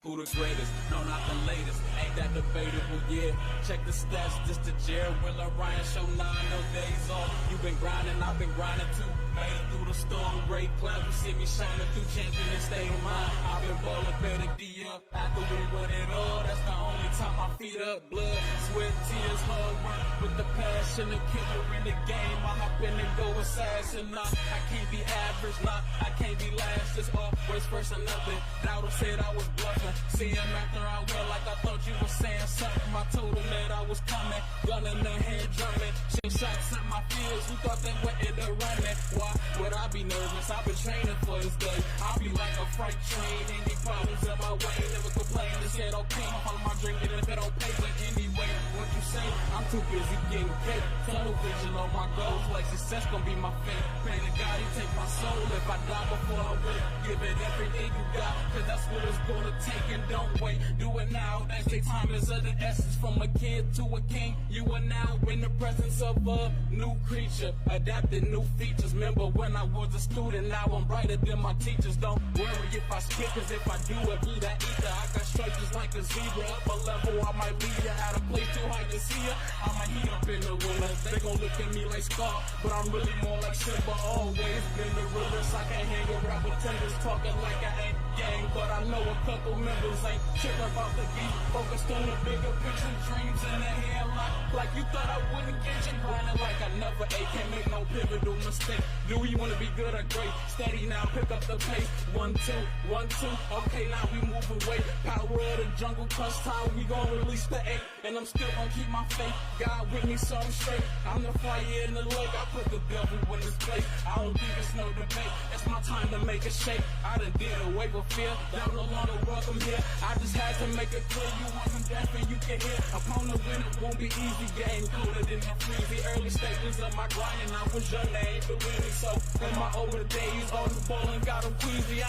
Who the greatest? No, not the latest. Ain't that debatable? Yeah. Check the stats. This the Jared Willer Ryan show 9 no days off. You been grinding, I've been grinding too. Made it through the storm, Ray Cloud. You see me shining through champion and state of mind. I've been ballin' better D up after we win it all. That's the only time my feet up. Blood, sweat, tears, hard work with the passion, the killer in the game. I hop in and go assassin. Nah, I can't be average. Nah, I can't be last. It's always first or nothing. Doubter said I was bluffing. See him after I went like I thought you was saying something. I told him that I was coming, gun in the hand drumming. Shit shots at my fields, who thought they were in the running? Why would I be nervous? I've been training for this day. I'll be like a freight train, any problems in my way. Never complain, just said okay. Follow my dream, even if it don't pay. But anyway, what you say? I'm too busy getting paid. Tunnel vision on my goals, like success gon' be my fate. Pray to God he take my soul if I die before I wake. Give it everything you got, cause that's what it's gonna take. And don't wait, do it now. That's the time is of the essence. From a kid to a king, you are now in the presence of a new creature, adapted new features. Remember when I was a student, now I'm brighter than my teachers. Don't worry if I skip, cause if I do it, be that ether. I got stripes just like a zebra. Up a level, I might lead ya. At a place too high to see ya, I'ma heat up in the winter. They gon' look at me like Scar, but I'm really more like Simba. Always been the realest. I can't hang around pretenders talking like I ain't gang, but I know a couple members ain't tripping about the beat. Focused on the bigger picture, dreams in the headlock. Like you thought I wouldn't get you grinding like I never ate. Can't make no pivotal mistake. Do we wanna be good or great? Steady now, pick up the pace. 1, 2, 1, 2. Okay, now we move away. Power of the jungle, cause time we gon' release the 8. And I'm still gon' keep my faith. God with me, so I'm straight. I'm the fire in the lake. I put the devil in this place. I don't think it's no debate. It's my time to make a shake. I done did away with fear. Now no longer welcome here. I just had to make it clear you wasn't deaf and you can hear. Opponent win it won't be easy. Getting included in the freezy. Early stages of my grind and I was young, they ain't believe me. So in my older days, all the ballin' got them queasy.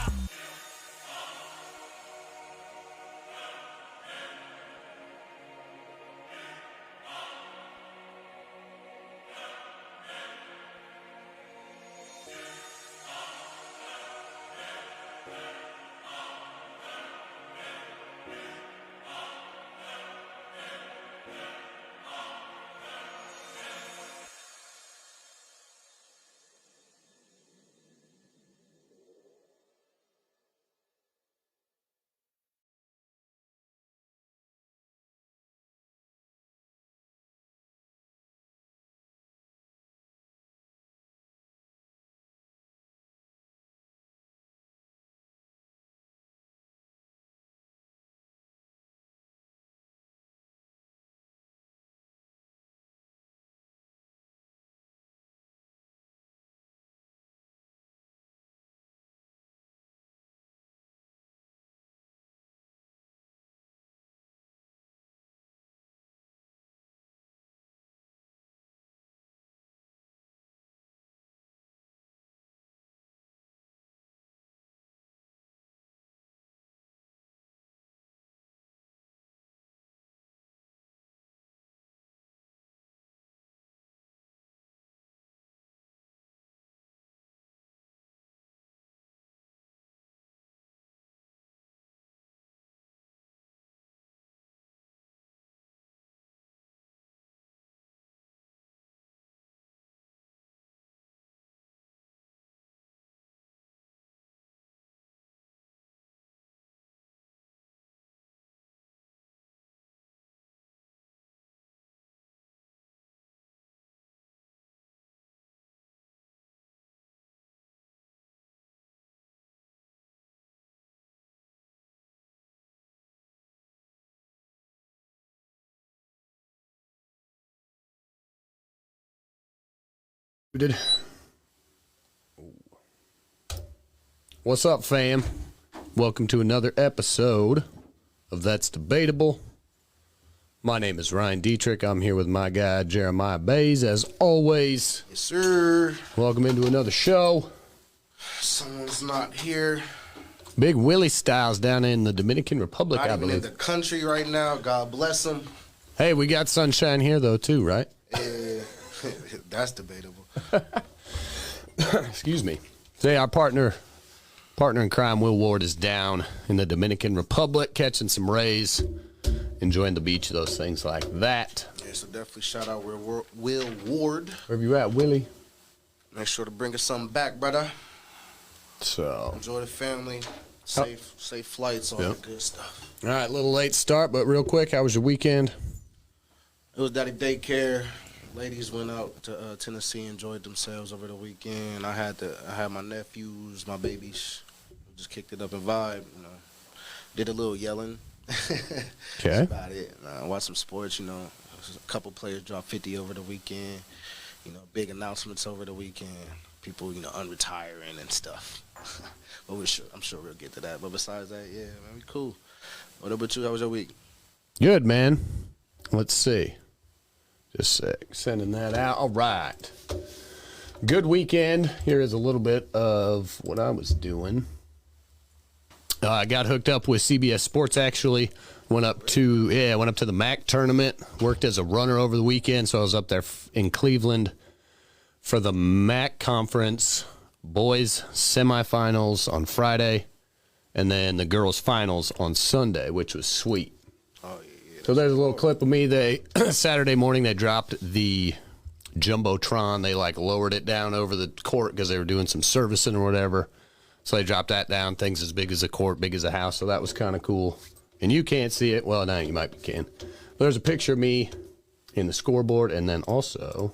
What's up, fam? Welcome to another episode of That's Debatable. My name is Ryan Dietrich. I'm here with my guy, Jeremiah Bays, as always. Yes, sir. Welcome into another show. Someone's not here. Big Willie Styles down in the Dominican Republic, Not I even in believe. the country right now. God bless him. Hey, we got sunshine here, though, too, right? Yeah, that's debatable. Excuse me. Today, our partner Partner in crime, Will Ward, is down in the Dominican Republic, catching some rays, enjoying the beach, those things like that. Yeah, so definitely shout out Will Ward. Where you at, Willie? Make sure to bring us something back, brother. So, Enjoy the family. Safe flights, all Yep. that good stuff. all right, little late start, but real quick, how was your weekend? It was daddy daycare. Ladies went out to Tennessee, enjoyed themselves over the weekend. I had my nephews, my babies. Just kicked it up and vibe. Did a little yelling. Okay. That's about it. Watched some sports. A couple players dropped 50 over the weekend. Big announcements over the weekend. People, unretiring and stuff. But I'm sure we'll get to that. But besides that, yeah, man, we cool. What about you? How was your week? Good, man. Let's see. Just a sec. Sending that out. All right. Good weekend. Here is a little bit of what I was doing. I got hooked up with CBS Sports, actually. Went up to the MAC tournament. Worked as a runner over the weekend, so I was up there in Cleveland for the MAC conference boys semifinals on Friday, and then the girls finals on Sunday, which was sweet. Oh, yeah. So there's a little clip of me. Saturday morning they dropped the Jumbotron. They lowered it down over the court because they were doing some servicing or whatever. So they dropped that down. Things as big as a court, big as a house. So that was kind of cool. And you can't see it. Well, now you might can. But there's a picture of me in the scoreboard, and then also,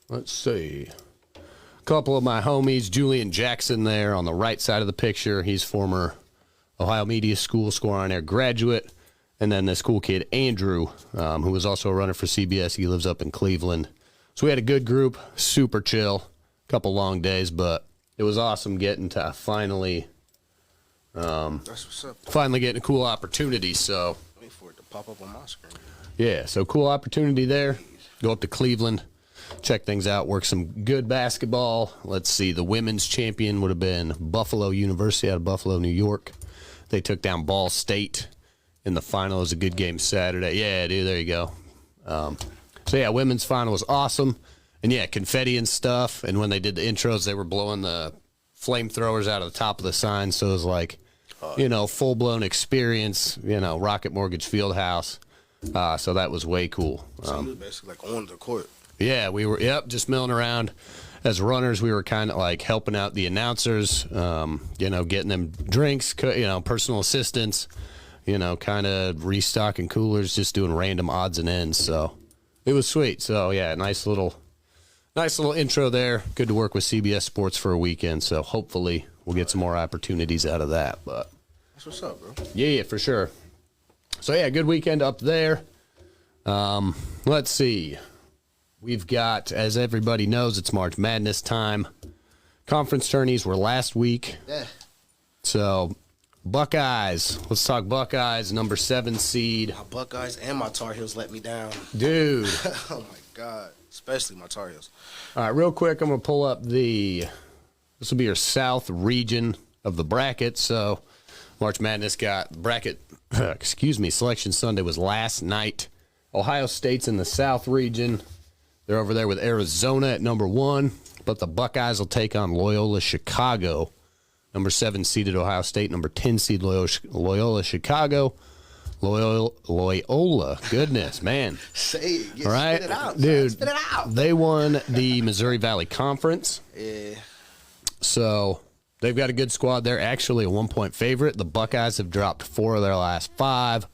let's see, a couple of my homies, Julian Jackson there on the right side of the picture. He's former Ohio Media School Score on Air graduate. And then this cool kid, Andrew, who was also a runner for CBS. He lives up in Cleveland. So we had a good group, super chill, couple long days, but it was awesome getting to finally That's what's up. getting a cool opportunity. So, Wait for it to pop up on my screen. yeah, so cool opportunity there. Go up to Cleveland, check things out, work some good basketball. Let's see, the women's champion would have been Buffalo University out of Buffalo, New York. They took down Ball State in the final. It was a good game Saturday. Yeah, dude, there you go. So, yeah, women's final was awesome. And, yeah, confetti and stuff. And when they did the intros, they were blowing the flamethrowers out of the top of the sign. So it was like, full-blown experience, Rocket Mortgage Fieldhouse. So that was way cool. So you was basically on the court. Yeah, we were, just milling around. As runners, we were kind of helping out the announcers, getting them drinks, personal assistance, kind of restocking coolers, just doing random odds and ends. So it was sweet. So, yeah, nice little intro there. Good to work with CBS Sports for a weekend. So hopefully we'll get some more opportunities out of that. But That's what's up, bro. yeah, for sure. So, yeah, good weekend up there. Let's see. We've got, as everybody knows, it's March Madness time. Conference tourneys were last week. Yeah. So, Buckeyes. Let's talk Buckeyes, number 7 seed. My Buckeyes and my Tar Heels let me down. Dude. Oh, my God. Especially my Tar Heels. All right, real quick, I'm going to pull up this will be your South region of the bracket. So, March Madness got bracket, Selection Sunday was last night. Ohio State's in the South region. They're over there with Arizona at number 1, but the Buckeyes will take on Loyola Chicago. Number 7 seeded Ohio State, number 10 seed Loyola Chicago. Loyola, goodness, man. Say it. All right, Spit it out, dude. Spit it out. They won the Missouri Valley Conference. Yeah. So they've got a good squad. They're actually a 1-point favorite. The Buckeyes have dropped 4 of their last 5.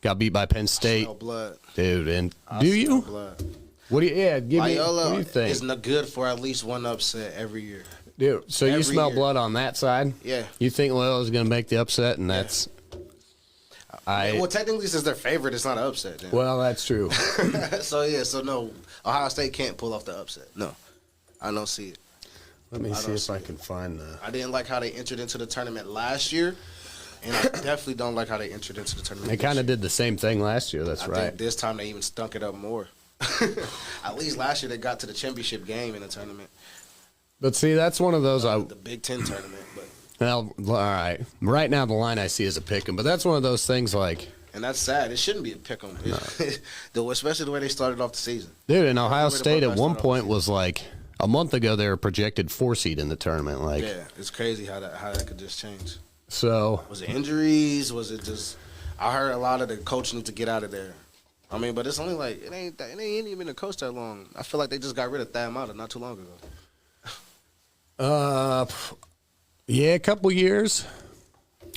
Got beat by Penn State. Smell blood. Dude, and I do smell you? Blood. What do you? Yeah, give me. Loyola What do you think, is not good for at least one upset every year. dude? So you every smell year. blood on that side? Yeah. You think Loyola's going to make the upset, and that's. Well, technically, since they're favorite, it's not an upset. Then. Well, that's true. So no, Ohio State can't pull off the upset. No, I don't see it. Let me see don't if see I it. can find the. I didn't like how they entered into the tournament last year, and I definitely don't like how they entered into the tournament. They kind of did the same thing last year. That's I right. think this time they even stunk it up more. At least last year they got to the championship game in the tournament, But see, that's one of those. the Big Ten tournament. But Well, all right. Right now, the line I see is a pick 'em, but that's one of those things and that's sad. It shouldn't be a pick 'em, especially the way they started off the season. dude, and Ohio Way the State at Buckeyes one started off point the was a month ago they were projected 4 seed in the tournament. Like, Yeah, it's crazy how that could just change. so Was it injuries? Was it just? I heard a lot of the coach need to get out of there. I mean, but it's only like it ain't even a coach that long. I feel like they just got rid of Thad Matta not too long ago. yeah, a couple years,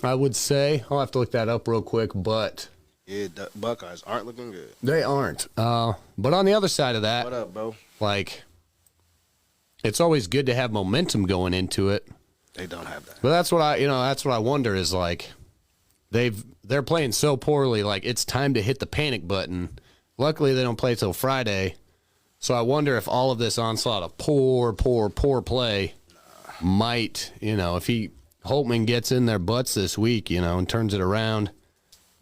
I would say. I'll have to look that up real quick, but Yeah, the Buckeyes aren't looking good. they aren't. But on the other side of that, What up, bro? like, it's always good to have momentum going into it. They don't have that. But that's what I wonder is, like, they're playing so poorly, like, it's time to hit the panic button. Luckily they don't play till Friday. So I wonder if all of this onslaught of poor play might, if Holtman gets in their butts this week, and turns it around.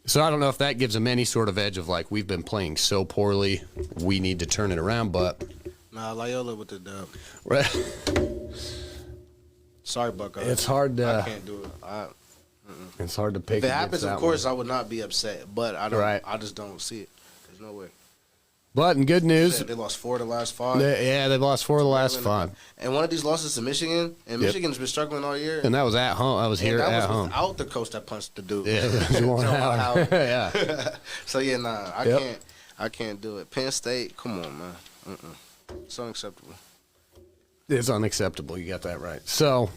So I don't know if that gives them any sort of edge of, like, we've been playing so poorly, we need to turn it around, but Nah, Loyola with the dub. right. Sorry, Buckeyes. It's hard to I can't do it. It's hard to pick. If it against happens, that of course, one. I would not be upset. But I don't. Right. I just don't see it. There's no way. But in good news, They lost 4 of the last 5. they've lost 4 of the last 5. And one of these losses to Michigan, and Michigan's been struggling all year. And that was at home. I was here that at was home. without the coach that punched the dude. Yeah, Juwan Juwan Howard. Howard. Yeah. So yeah, nah, Yep. I can't do it. Penn State, come on, man. It's unacceptable. It's unacceptable. You got that right. So,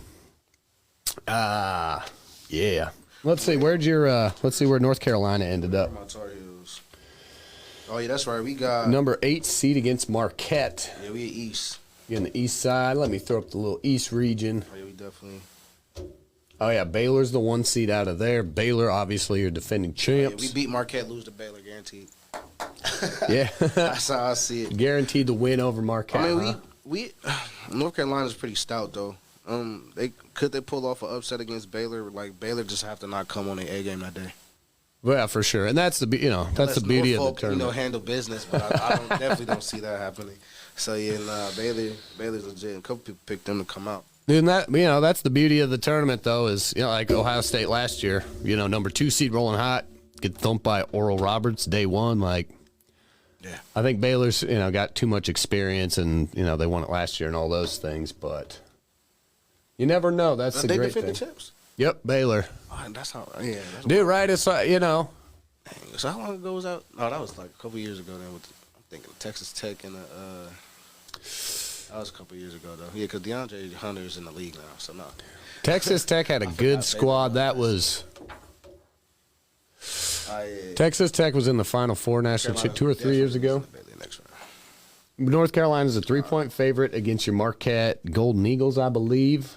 yeah. Let's see where North Carolina ended up. My Tar Heels. Oh yeah, that's right. We got Number 8 seed against Marquette. Yeah, we East. You're on the east side. Let me throw up the little east region. Oh yeah, we definitely. Oh yeah, Baylor's the 1 seed out of there. Baylor, obviously, your defending Yeah, champs. we beat Marquette, lose to Baylor, guaranteed. Yeah. That's how I see it. Guaranteed to win over Marquette. I mean, huh? we North Carolina's pretty stout though. They pull off an upset against Baylor? Like Baylor just have to not come on the A game that day. Yeah, for sure. And that's the beauty of the tournament. Handle business, but I definitely don't see that happening. So yeah, nah, Baylor's legit. A couple people picked them to come out. And that's the beauty of the tournament, though, is, like Ohio State last year, number 2 seed rolling hot, get thumped by Oral Roberts day 1. Like, Yeah. I think Baylor's, got too much experience and, they won it last year and all those things, but you never know. That's the They great defend thing. the champs. Yep, Baylor. Oh, and that's how. Yeah. That's Dude, right? It's like, Dang. So how long ago was that? Oh, that was like a couple years ago. Then I'm thinking Texas Tech and that was a couple years ago though. Yeah, because DeAndre Hunter's in the league now, so no. Texas Tech had a good squad. That was Texas Tech was in the Final Four national 2 or 3 years ago. North Carolina's a 3-point favorite against your Marquette Golden Eagles, I believe.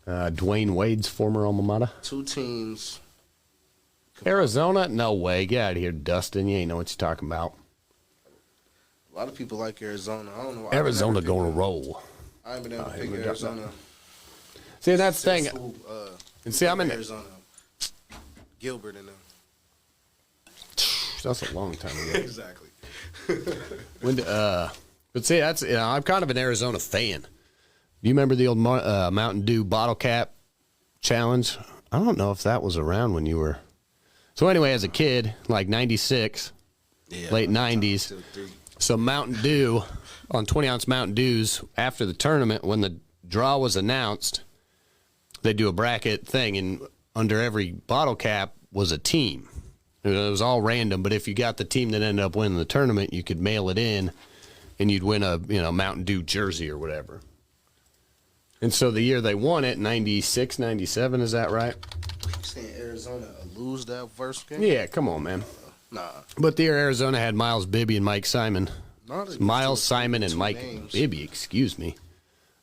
Dwayne Wade's former alma mater. 2 teams. Arizona? No way. Get out of here, Dustin. You ain't know what you're talking about. A lot of people like Arizona. I don't know why. Arizona going to roll. I ain't been able to pick Arizona. See, that's the thing. And see, I'm in Arizona. Gilbert and them. That's a long time ago. Exactly. But see, that's I'm kind of an Arizona fan. Do you remember the old Mountain Dew bottle cap challenge? I don't know if that was around when you were. So anyway, as a kid, like 96, late 90s, so Mountain Dew, on 20-ounce Mountain Dews, after the tournament, when the draw was announced, they do a bracket thing, and under every bottle cap was a team. It was all random, but if you got the team that ended up winning the tournament, you could mail it in, and you'd win a Mountain Dew jersey or whatever. And so the year they won it, 96, 97, is that right? You saying Arizona lose that first game? Yeah, come on, man. Nah. But the year Arizona had Miles Bibby and Mike Simon. Miles Simon and Mike names. Bibby, excuse me.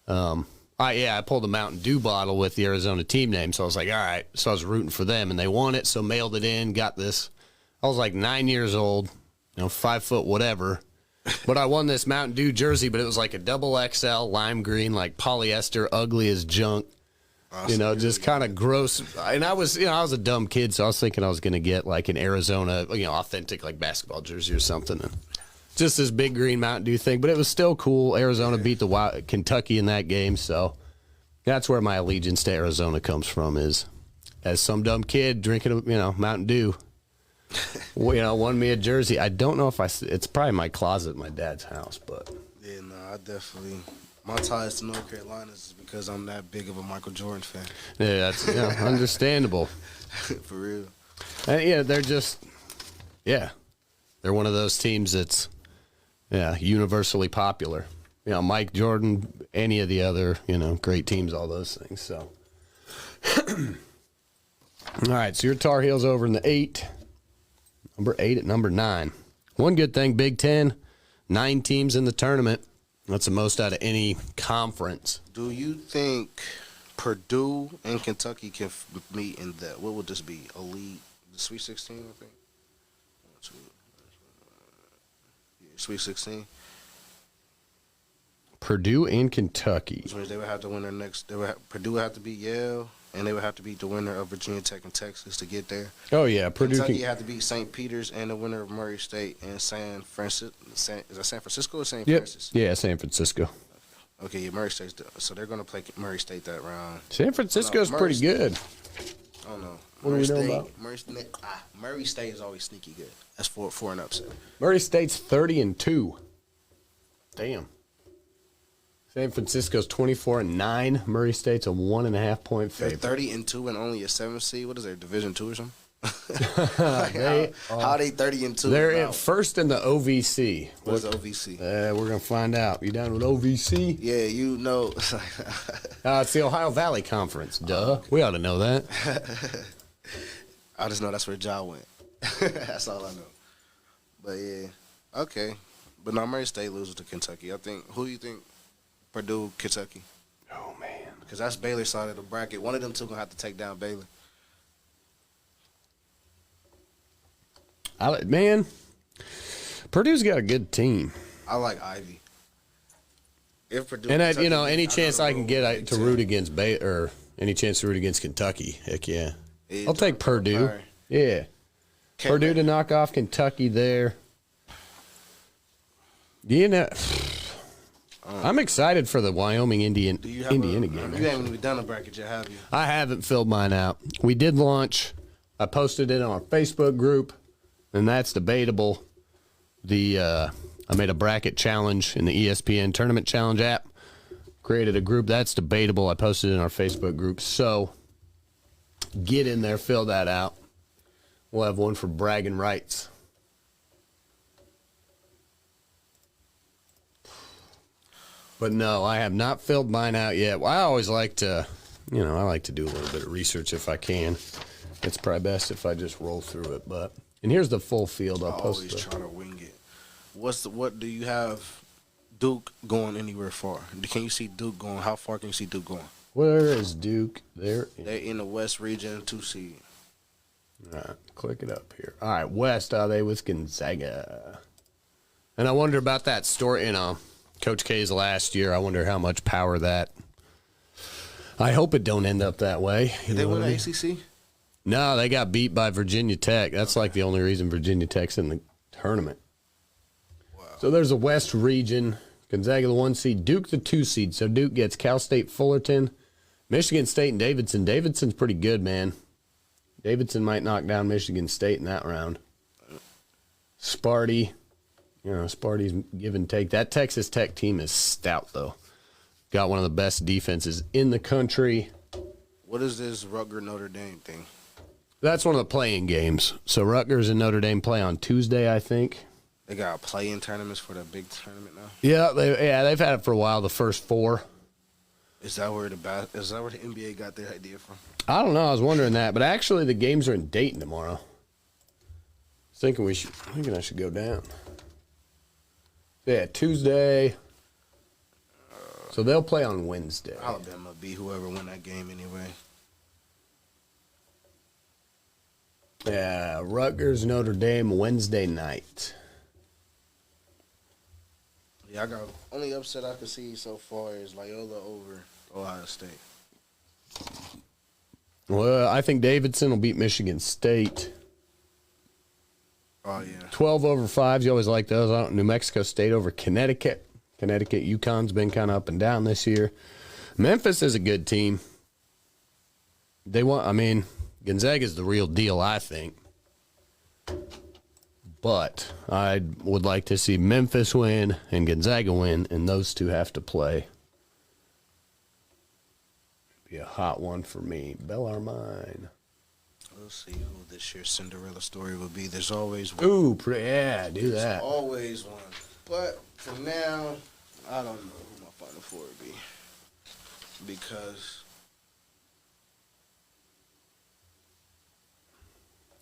I pulled a Mountain Dew bottle with the Arizona team name, so I was like, all right. So I was rooting for them, and they won it, so mailed it in, got this. I was like 9 years old, 5 foot whatever. But I won this Mountain Dew jersey, but it was like a double XL lime green, like polyester, ugly as junk. Awesome. Just kind of gross. And I was a dumb kid, so I was thinking I was going to get like an Arizona, authentic like basketball jersey or something. And just this big green Mountain Dew thing, but it was still cool. Arizona beat the Kentucky in that game, so that's where my allegiance to Arizona comes from. Is as some dumb kid drinking, Mountain Dew. Won me a jersey. I don't know if it's probably in my closet at my dad's house, but Yeah, no, I definitely. My ties to North Carolina is because I'm that big of a Michael Jordan fan. Yeah, that's understandable. For real. And yeah, they're just, yeah, they're one of those teams that's, universally popular. Mike Jordan, any of the other, great teams, all those things. So, all right, so your Tar Heels over in the 8, number 8 at number 9. One good thing, Big Ten, 9 teams in the tournament. That's the most out of any conference. Do you think Purdue and Kentucky can meet in that? What would this be? Elite, the Sweet 16, I think. Sweet 16. Purdue and Kentucky. Which means they would have to win their next. Purdue would have to beat Yale, and they would have to beat the winner of Virginia Tech and Texas to get there. Oh yeah, Purdue. Kentucky had to beat St. Peter's and the winner of Murray State and San Francisco. Is that San Francisco or St. Francis? Yeah, San Francisco. Okay, yeah, Murray State's so they're going to play Murray State that round. San Francisco's pretty good. I don't know. What do we know about? Murray State is always sneaky good. That's for an upset. Murray State's 30-2. Damn. San Francisco's 24-9. Murray State's a 1.5 point favorite. They're 30-2 and only a 7 seed. What is their Division 2 or something? How are they 30-2? They're at first in the OVC. What is OVC? We're gonna find out. You down with OVC? Yeah, you know. It's the Ohio Valley Conference. Duh. We ought to know that. I just know that's where Ja went. That's all I know. But yeah, okay. But no, Murray State loses to Kentucky. I think. Who do you think? Purdue, Kentucky. Oh man. Because that's Baylor's side of the bracket. One of them two gonna have to take down Baylor. Purdue's got a good team. I like Ivy. If Purdue, And Kentucky, any chance I can get to root against Baylor, or any chance to root against Kentucky, heck yeah. I'll take Purdue. Yeah. Purdue to knock off Kentucky there. I'm excited for the Wyoming Indiana game. You haven't even done a bracket yet, have you? I haven't filled mine out. We did launch. I posted it on our Facebook group, and that's debatable. I made a bracket challenge in the ESPN Tournament Challenge app. Created a group. That's debatable. I posted it in our Facebook group. So get in there, fill that out. We'll have one for bragging rights. But no, I have not filled mine out yet. Well, I always like to, I like to do a little bit of research if I can. It's probably best if I just roll through it. And here's the full field. I'll post always try to wing it. What do you have Duke going anywhere far? Can you see Duke going? How far can you see Duke going? Where is Duke? They're in the West region, 2 seed. All right, click it up here. All right, West, they with Gonzaga. And I wonder about that story, Coach K's last year. I wonder how much power that. I hope it don't end up that way. Did they win the ACC? No, they got beat by Virginia Tech. That's like the only reason Virginia Tech's in the tournament. Wow. So there's a West region. Gonzaga the 1 seed, Duke the 2 seed. So Duke gets Cal State, Fullerton, Michigan State, and Davidson. Davidson's pretty good, man. Davidson might knock down Michigan State in that round. Sparty. Sparty's give and take. That Texas Tech team is stout, though. Got one of the best defenses in the country. What is this Rutgers-Notre Dame thing? That's one of the playing games. So Rutgers and Notre Dame play on Tuesday, I think. They got play-in tournaments for the big tournament now? Yeah, they've had it for a while, the first 4. Is that where the NBA got their idea from? I don't know. I was wondering that. But actually, the games are in Dayton tomorrow. Thinking I should go down. Yeah, Tuesday. So they'll play on Wednesday. Alabama beat whoever won that game anyway. Yeah, Rutgers, Notre Dame, Wednesday night. Yeah, I got only upset I could see so far is Loyola over Ohio State. Well, I think Davidson will beat Michigan State. Oh, yeah. 12 over 5s. You always like those. New Mexico State over Connecticut. UConn's been kind of up and down this year. Memphis is a good team. Gonzaga's the real deal, I think. But I would like to see Memphis win and Gonzaga win, and those two have to play. Be a hot one for me. Bellarmine. We'll see who this year's Cinderella story will be. There's always one. Ooh, yeah, do There's that. always one. But for now, I don't know who my Final Four would be. Because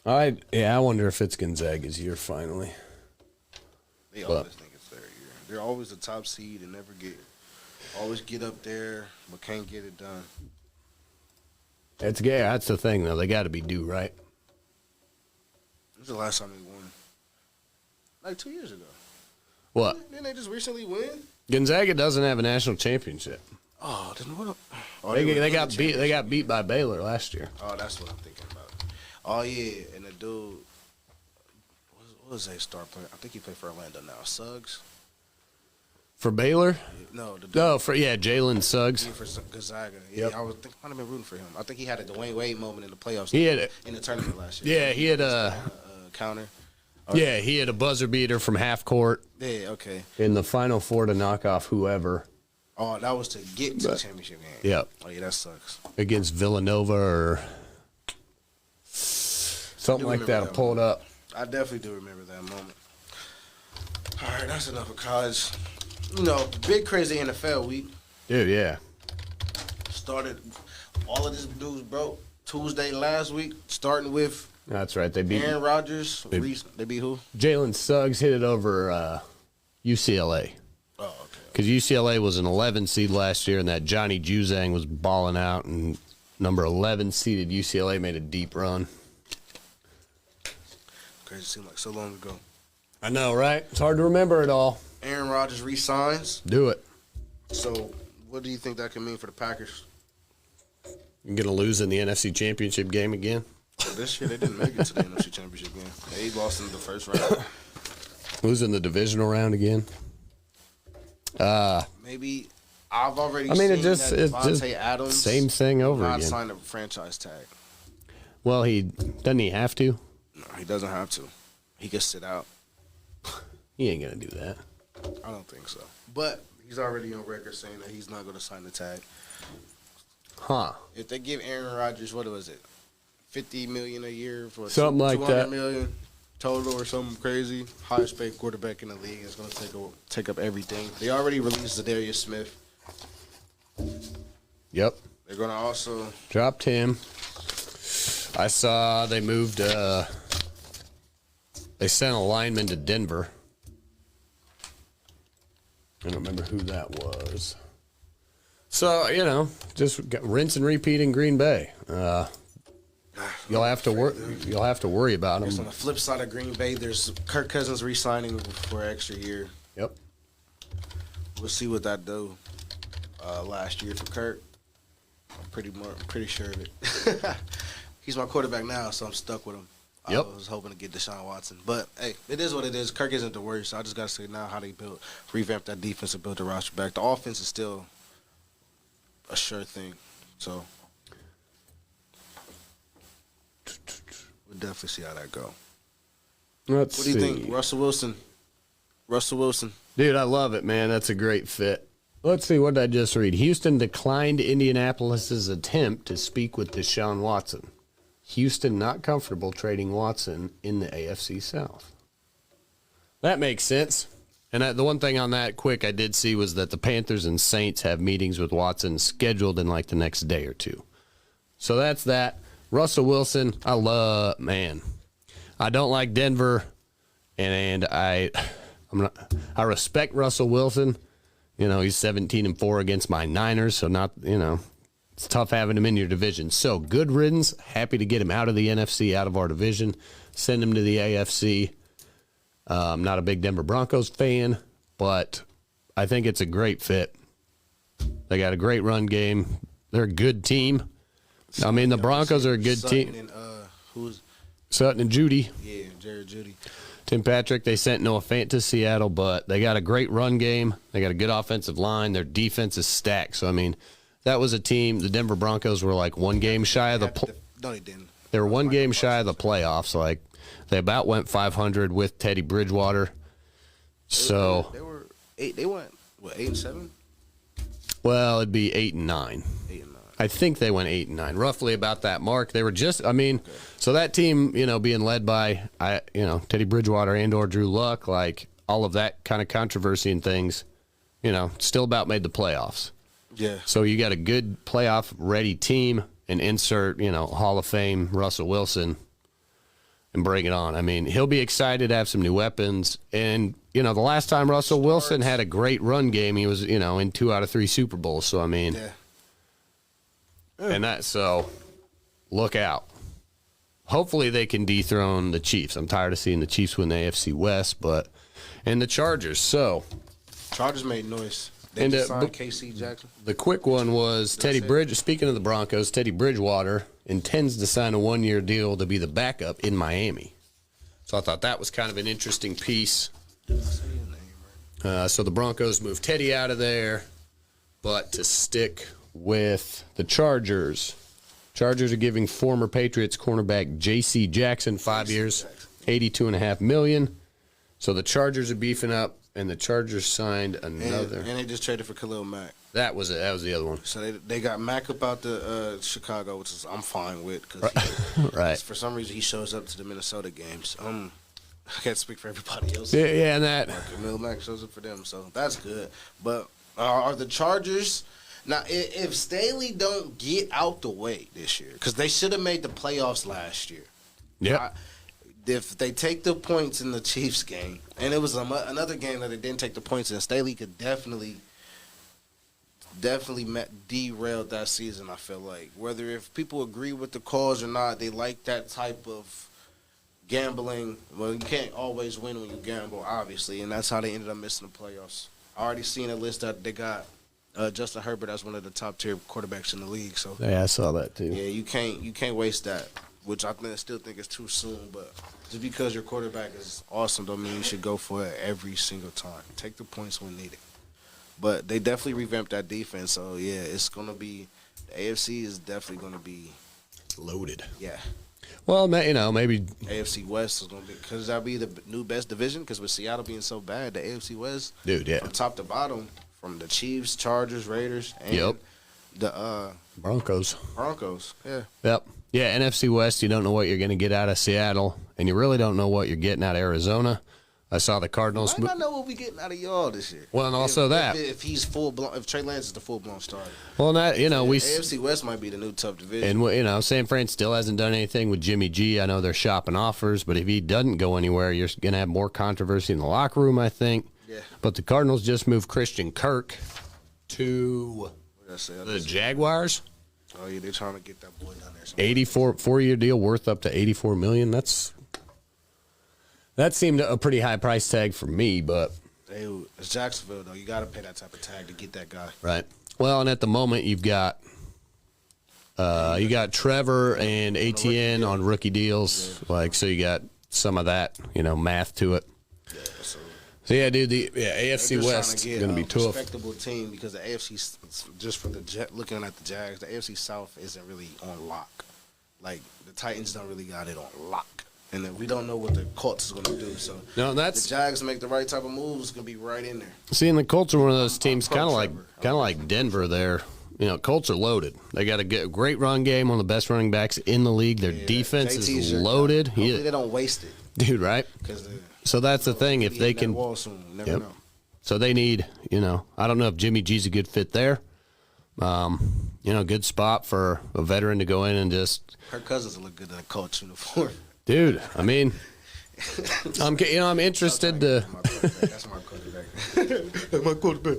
I wonder if it's Gonzaga's year finally. they always think it's their year. They're always the top seed and always get up there, but can't get it done. It's gay. That's the thing, though. They got to be due, right? When's the last time they won? Like 2 years ago. What? Didn't they just recently win? Gonzaga doesn't have a national championship. Oh, then what? Oh, They got beat. They got beat by Baylor last year. Oh, that's what I'm thinking about. Oh yeah, and the dude, what was that star player? I think he played for Orlando now. Suggs. For Baylor? No, the dude. No, Jalen Suggs. For Gonzaga. Yeah, Yep. I was might have been rooting for him. I think he had a Dwayne Wade moment in the playoffs. He had in the tournament last year. Yeah, he had a counter. yeah, he had a buzzer beater from half court Yeah, okay. in the Final Four to knock off whoever. Oh, that was to get to the championship game. Yep. Oh yeah, that sucks. Against Villanova or something like that. I'll pull it up. I definitely do remember that moment. All right, that's enough of college. You know, big crazy NFL week. Dude, yeah. Started, all of this news broke Tuesday last week, starting with That's right. They beat Aaron Rodgers. They- They beat who? Jalen Suggs hit it over UCLA. Oh, okay. Because UCLA was an 11 seed last year, and that Johnny Juzang was balling out, and number 11 seeded UCLA made a deep run. Crazy, seemed like so long ago. I know, right? It's hard to remember it all. Aaron Rodgers re-signs. Do it. So, what do you think that can mean for the Packers? You're going to lose in the NFC Championship game again? Well, this year they didn't make it to the NFC Championship game. They lost in the first round. Losing the divisional round again? Maybe I've already I mean, seen it just, that it's Devontae just Adams same thing over not again. signed a franchise tag. Well, doesn't he have to? No, he doesn't have to. He can sit out. He ain't going to do that. I don't think so. But he's already on record saying that he's not going to sign the tag. Huh. If they give Aaron Rodgers, what was it, $50 million a year for Something like that. $200 million total or something crazy, highest paid quarterback in the league is going to take up everything. They already released Zadarius Smith. Yep. They're going to also Dropped him. I saw they moved, they sent a lineman to Denver. I don't remember who that was. So, just rinse and repeat in Green Bay. You'll have to worry about on the them. flip side of Green Bay, there's Kirk Cousins re-signing for an extra year. Yep. We'll see what that do. Last year for Kirk, I'm pretty sure of it. He's my quarterback now, so I'm stuck with him. Yep. I was hoping to get Deshaun Watson, but hey, it is what it is. Kirk isn't the worst. So I just got to say now how they revamp that defense and build the roster back. The offense is still a sure thing, so we'll definitely see how that go. Let's What do you see. think, Russell Wilson? Russell Wilson. Dude, I love it, man. That's a great fit. Let's see, what did I just read? Houston declined Indianapolis's attempt to speak with Deshaun Watson. Houston not comfortable trading Watson in the AFC South. That makes sense. And the one thing on that quick I did see was that the Panthers and Saints have meetings with Watson scheduled in like the next day or two. So that's that. Russell Wilson, I don't like Denver, and I respect Russell Wilson. He's 17-4 against my Niners, so not, it's tough having him in your division. So good riddance. Happy to get him out of the NFC, out of our division. Send him to the AFC. I'm not a big Denver Broncos fan, but I think it's a great fit. They got a great run game. They're a good team. I mean, the Broncos are a good team. And, who's Sutton and Judy. Yeah, Jared Judy. Tim Patrick, they sent Noah Fant to Seattle, but they got a great run game. They got a good offensive line. Their defense is stacked. So, I mean, that was a team. The Denver Broncos were like one game shy of No, they didn't. they were one game shy of the playoffs. Like, They about went 500 with Teddy Bridgewater. So they were 8. They went what 8-7. Well, it'd be 8-9. 8-9. I think they went 8-9, roughly about that mark. They were just, I mean, so that team, being led by, Teddy Bridgewater and/or Drew Luck, like all of that kind of controversy and things, still about made the playoffs. Yeah. So you got a good playoff ready team and insert, Hall of Fame Russell Wilson and bring it on. I mean, he'll be excited to have some new weapons. And, the last time Russell Wilson had a great run game, he was, in 2 out of 3 Super Bowls. So, I mean, and so look out. Hopefully they can dethrone the Chiefs. I'm tired of seeing the Chiefs win the AFC West, and the Chargers. So Chargers made noise. They just signed K.C. Jackson. The quick one was speaking of the Broncos, Teddy Bridgewater intends to sign a 1-year deal to be the backup in Miami. So I thought that was kind of an interesting piece. So the Broncos moved Teddy out of there, but to stick with the Chargers. Chargers are giving former Patriots cornerback J.C. Jackson 5 years, $82.5 million. So the Chargers are beefing up, and the Chargers signed another. And they just traded for Khalil Mack. That was it. That was the other one. So they got Mack up out to Chicago, which is I'm fine with because right. For some reason he shows up to the Minnesota games. I can't speak for everybody else. Yeah, and that Khalil Mack shows up for them, so that's good. But are the Chargers now? If Staley don't get out the way this year, because they should have made the playoffs last year. Yeah. If they take the points in the Chiefs game, and it was another game that they didn't take the points in, Staley could definitely derailed that season. I feel like whether if people agree with the cause or not, they like that type of gambling. Well, you can't always win when you gamble, obviously, and that's how they ended up missing the playoffs. I already seen a list that they got Justin Herbert as one of the top tier quarterbacks in the league. So yeah, I saw that too. Yeah, you can't waste that, which I still think is too soon. But just because your quarterback is awesome, don't mean you should go for it every single time. Take the points when needed. But they definitely revamped that defense, so yeah, it's gonna be the AFC is definitely gonna be loaded. Yeah. Well, maybe AFC West is gonna be because that'll be the new best division. Because with Seattle being so bad, the AFC West, dude, yeah, from top to bottom, from the Chiefs, Chargers, Raiders, and the Broncos. Yeah. Yep. Yeah, NFC West, you don't know what you're gonna get out of Seattle, and you really don't know what you're getting out of Arizona. I saw the Cardinals. I might not know what we getting out of y'all this year. Well, and also if he's full blown, if Trey Lance is the full blown starter. Well, that we AFC West might be the new tough division. And San Fran still hasn't done anything with Jimmy G. I know they're shopping offers, but if he doesn't go anywhere, you're gonna have more controversy in the locker room, I think. Yeah. But the Cardinals just moved Christian Kirk to the Jaguars. Oh yeah, they're trying to get that boy down there. 4-year deal worth up to $84 million. That seemed a pretty high price tag for me, but it's Jacksonville though. You got to pay that type of tag to get that guy. Right. Well, and at the moment you've got Trevor and Etienne on rookie deals, so you got some of that math to it. Yeah. So yeah, dude, AFC West is going to be tough. Respectable team because the AFC just for looking at the Jags, the AFC South isn't really on lock. Like the Titans don't really got it on lock. And then we don't know what the Colts is going to do. So the Jags make the right type of moves, it's going to be right in there. See, and the Colts are one of those teams, kind of like Denver. There, Colts are loaded. They got a great run game, one of the best running backs in the league. Their defense is loaded. Hopefully they don't waste it, dude. Right? So that's the thing. If they can, never know. So they need, I don't know if Jimmy G's a good fit there. Good spot for a veteran to go in and just. Kirk Cousins will look good in a Colts uniform. Dude, I mean, I'm interested to. That's my quarterback. That's my quarterback.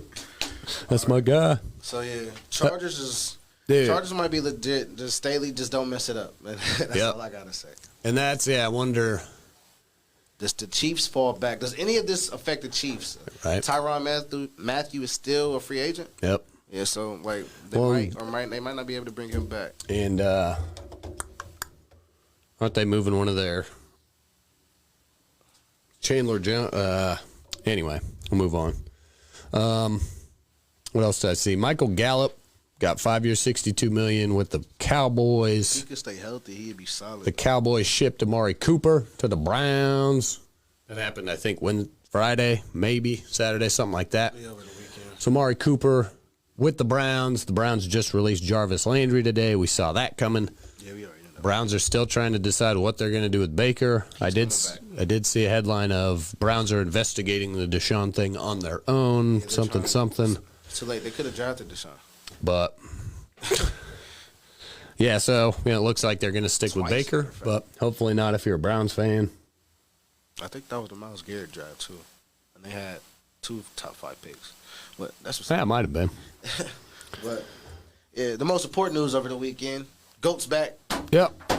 That's my guy. So yeah, Chargers might be legit. Just Staley, just don't mess it up. That's all I gotta say. And I wonder. Does the Chiefs fall back? Does any of this affect the Chiefs? Right. Tyrann Mathieu is still a free agent. Yep. Yeah, so they might not be able to bring him back. And aren't they moving one of their Chandler Jones? Anyway, we'll move on. What else did I see? Michael Gallup got 5 years, $62 million with the Cowboys. He could stay healthy. He'd be solid. The Cowboys shipped Amari Cooper to the Browns. That happened, I think, Friday, maybe Saturday, something like that. Yeah, over the weekend. So Amari Cooper with the Browns. The Browns just released Jarvis Landry today. We saw that coming. Yeah, we already know. Browns are still trying to decide what they're going to do with Baker. I did see a headline of Browns are investigating the Deshaun thing on their own, Yeah, something. It's too late. They could have drafted Deshaun. But, yeah, so it looks like they're going to stick with Twice, Baker, but hopefully not if you're a Browns fan. I think that was the Myles Garrett draft, too. And they had 2 top 5 picks. But that's what's That might have been. But, yeah, the most important news over the weekend, GOAT's back. Yep.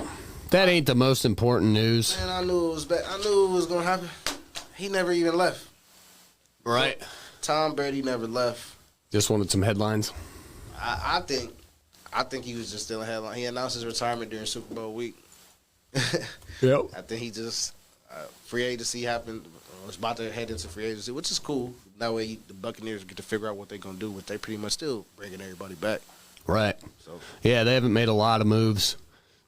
That ain't the most important news. Man, I knew it was back. I knew it was going to happen. He never even left. Right. Tom Brady never left. Just wanted some headlines. I think he was just still a headline. He announced his retirement during Super Bowl week. Yep. I think he just free agency happened. Was about to head into free agency, which is cool. That way, the Buccaneers get to figure out what they're gonna do. But they pretty much still bringing everybody back. Right. So Yeah, they haven't made a lot of moves.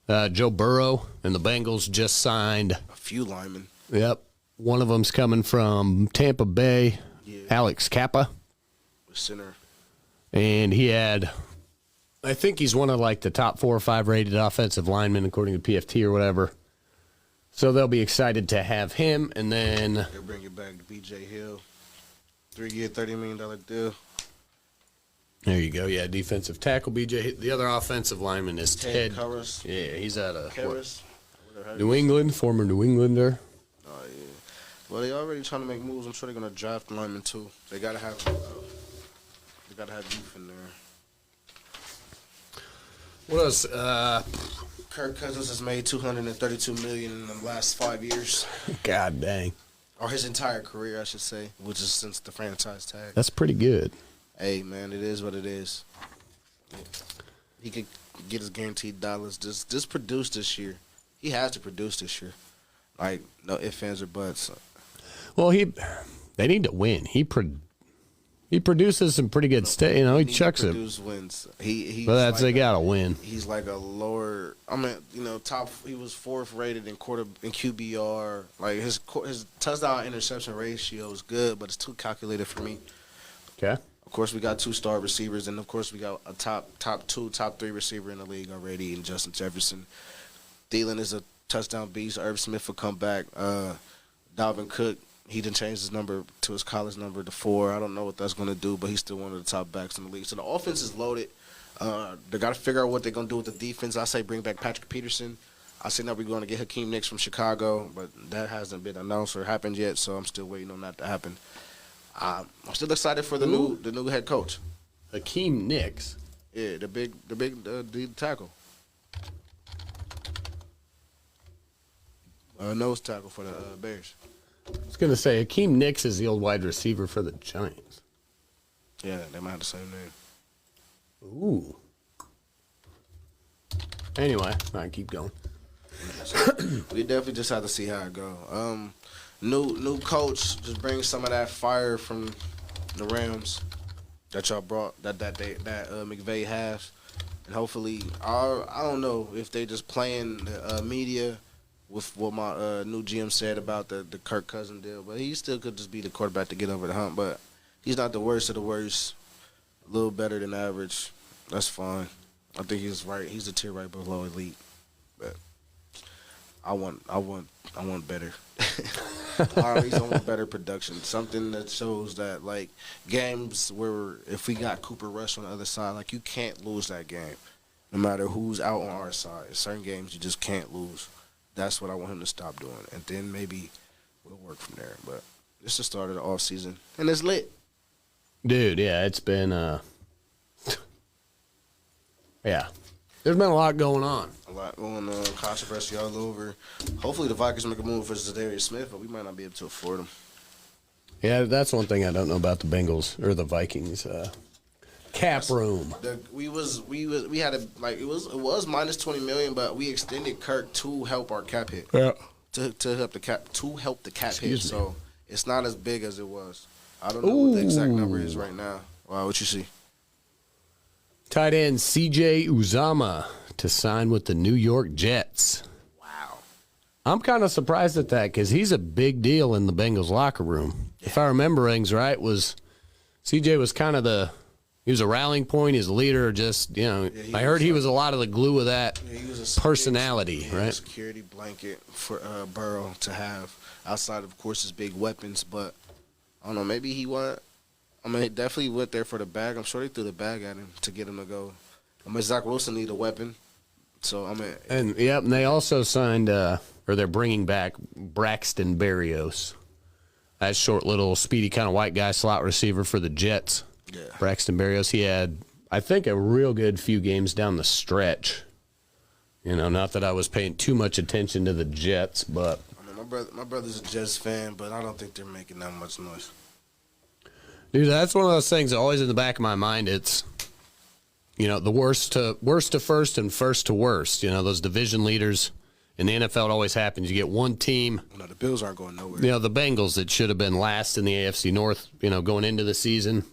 Joe Burrow and the Bengals just signed. a few linemen. Yep. One of them's coming from Tampa Bay, Yeah. Alex Kappa. Center. And I think he's one of like the top 4 or 5 rated offensive linemen according to PFT or whatever. So they'll be excited to have him. And then They'll bring it back to B.J. Hill. 3-year, $30 million deal. there you go. Yeah, defensive tackle BJ. The other offensive lineman is Ted. Karras. Yeah, he's out of Karras. New England, former New Englander. Oh yeah. Well, they already trying to make moves. I'm sure they're gonna draft linemen too. They gotta have youth in there. What else? Kirk Cousins has made $232 million in the last 5 years, God dang. or his entire career, I should say, which is since the franchise tag. That's pretty good. Hey man, it is what it is. He could get his guaranteed dollars. Just produce this year. He has to produce this year. Like no ifs, ands, or buts. Well, they need to win. He produces some pretty good he Need to chucks it. produce wins. He's But like they gotta win. He's like a lower. I mean, top. He was 4th rated in QBR. Like his touchdown interception ratio is good, but it's too calculated for me. Okay. Of course, we got 2 star receivers, and of course, we got a top 3 receiver in the league already, in Justin Jefferson. Thielen is a touchdown beast. Irv Smith will come back. Dalvin Cook, he didn't change his number to his college number to 4. I don't know what that's going to do, but he's still one of the top backs in the league. So the offense is loaded. They got to figure out what they're going to do with the defense. I say bring back Patrick Peterson. I say now we're going to get Hakeem Nicks from Chicago, but that hasn't been announced or happened yet, so I'm still waiting on that to happen. I'm still excited for the new head coach. Hakeem Nicks. Yeah, the big tackle. Nose tackle for the Bears. I was going to say, Hakeem Nicks is the old wide receiver for the Giants. Yeah, they might have the same name. Ooh. Anyway, all right, keep going. We definitely just have to see how it go. New coach just brings some of that fire from the Rams that y'all brought that McVay has, and hopefully I don't know if they just playing the media with what my new GM said about the Kirk Cousins deal, but he still could just be the quarterback to get over the hump. But he's not the worst of the worst. A little better than average. That's fine. I think he's right. He's a tier right below elite. But I want better. Or at least I want better production. Something that shows that, like, games where if we got Cooper Rush on the other side, like, you can't lose that game. No matter who's out on our side. Certain games you just can't lose. That's what I want him to stop doing. And then maybe we'll work from there. But it's the start of the off season. And it's lit. Dude, yeah, it's been yeah. There's been a lot going on. A lot going on, controversy all over. Hopefully the Vikings make a move for Zadarius Smith, but we might not be able to afford him. Yeah, that's one thing I don't know about the Bengals or the Vikings. Cap room. We had a it was minus $20 million, but we extended Kirk to help our cap hit. Yeah. To help the cap Excuse hit. me. So it's not as big as it was. I don't know what the exact number is right now. Wow, what you see? Tight end C.J. Uzama to sign with the New York Jets. Wow. I'm kind of surprised at that because he's a big deal in the Bengals locker room. Yeah. If I remember things right, was C.J. was kind of he was a rallying point, he's a leader, just, I heard he was a lot of the glue of that personality, right? Security blanket for Burrow to have outside, of course, his big weapons. But, I don't know, maybe he he definitely went there for the bag. I'm sure they threw the bag at him to get him to go. Zach Wilson need a weapon. So, And they also signed, or they're bringing back Braxton Berrios. That short little speedy kind of white guy slot receiver for the Jets. Yeah. Braxton Berrios, he had, I think, a real good few games down the stretch. Not that I was paying too much attention to the Jets, but my brother's a Jets fan, but I don't think they're making that much noise. Dude, that's one of those things always in the back of my mind. It's, the worst to first and first to worst. Those division leaders in the NFL, it always happens. You get one team. No, the Bills aren't going nowhere. The Bengals that should have been last in the AFC North, going into the season,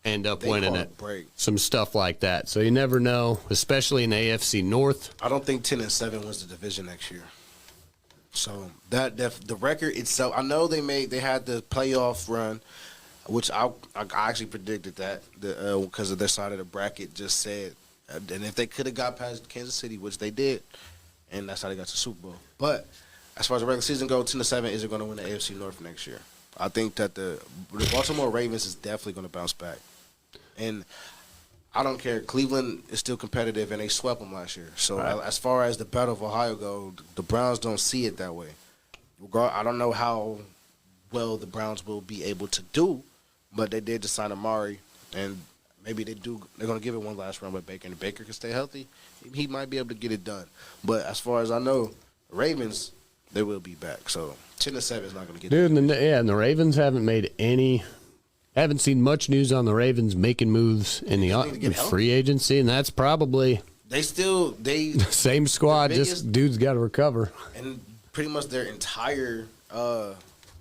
end up winning it. Some stuff like that. So you never know, especially in the AFC North. I don't think 10-7 wins the division next year. So the record itself, I know they had the playoff run, which I actually predicted that because of their side of the bracket just said, and if they could have got past Kansas City, which they did, and that's how they got to the Super Bowl. But as far as the regular season goes, 10-7 isn't going to win the AFC North next year. I think that the Baltimore Ravens is definitely going to bounce back. And I don't care. Cleveland is still competitive, and they swept them last year. So as far as the Battle of Ohio goes, the Browns don't see it that way. I don't know how well the Browns will be able to do, but they did just sign Amari, and maybe they're going to give it one last run with Baker. And if Baker can stay healthy, he might be able to get it done. But as far as I know, the Ravens, they will be back. So 10-7 is not going to get it. Dude, and the Ravens haven't made any – haven't seen much news on the Ravens making moves in the free agency, and that's probably they same squad. Just dude's got to recover, and pretty much their entire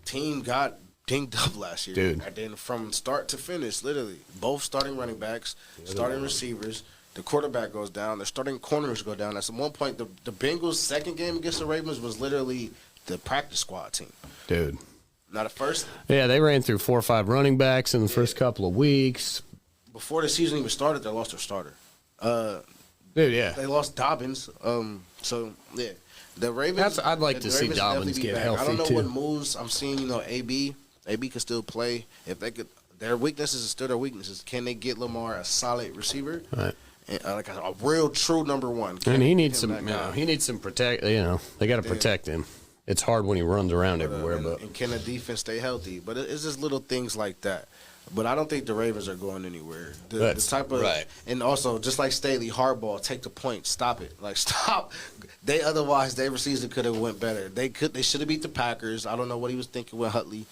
team got dinged up last year. Dude, and then from start to finish, literally both starting running backs, starting receivers, the quarterback goes down, the starting corners go down. At one point, the Bengals' second game against the Ravens was literally the practice squad team. Dude. Not at first. Yeah, they ran through 4 or 5 running backs in the first couple of weeks. Before the season even started, they lost their starter. Dude, yeah. They lost Dobbins. So, yeah. The Ravens. I'd like to see Dobbins get healthy, I don't know too. what moves I'm seeing. AB can still play. If they could, their weaknesses are still their weaknesses. Can they get Lamar a solid receiver? Right. And, like a real true number one. And he needs some. He needs some protect. They got to protect him. It's hard when he runs around everywhere, but can the defense stay healthy? But it's just little things like that. But I don't think the Ravens are going anywhere. The type of and also just like Staley, hardball, take the point, stop it, stop. Otherwise their season could have went better. They should have beat the Packers. I don't know what he was thinking with Hutley.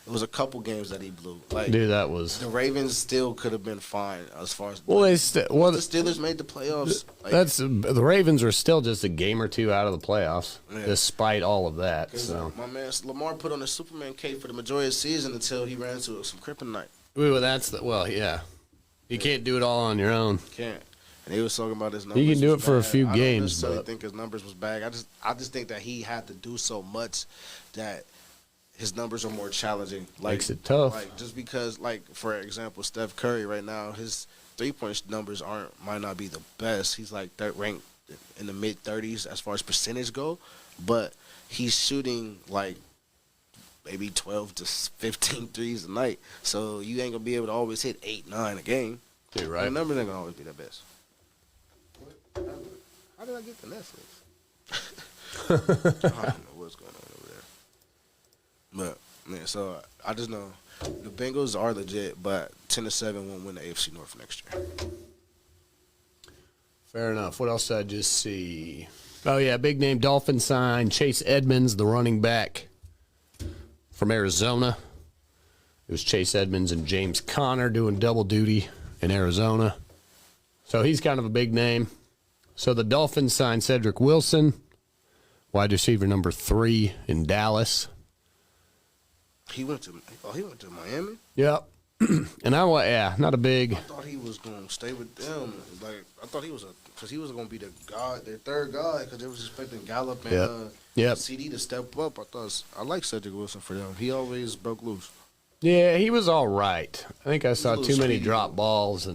It was a couple games that he blew. Dude, that was the Ravens still could have been fine as far as. The Steelers made the playoffs. The Ravens are still just a game or two out of the playoffs, despite all of that. So my man Lamar put on a Superman cape for the majority of the season until he ran into some kryptonite. Well, you can't do it all on your own. Can't. And he was talking about his numbers. He can do it for a few games, but I think his numbers was bad. I just think that he had to do so much that his numbers are more challenging. Makes it tough. Just because, for example, Steph Curry right now, his 3-point numbers might not be the best. He's third ranked in the mid-30s as far as percentage go, but he's shooting maybe 12 to 15 threes a night. So you ain't gonna be able to always hit 8, 9 a game. You're right. The numbers ain't gonna always be the best. How did I get to Netflix? I don't know what's going on over there. But man, so I just know the Bengals are legit, but 10-7 won't win the AFC North next year. Fair enough. What else did I just see? Oh yeah, big name Dolphin sign Chase Edmonds, the running back from Arizona. It was Chase Edmonds and James Conner doing double duty in Arizona. So he's kind of a big name. So the Dolphins signed Cedric Wilson, wide receiver number 3 in Dallas. He went to Miami? Yep. And not a big. I thought he was going to stay with them. Like I thought he was because he was going to be their third guy, because they was expecting Gallup and CD to step up. I like Cedric Wilson for them. He always broke loose. Yeah, he was all right. I think I saw too many speedy. drop balls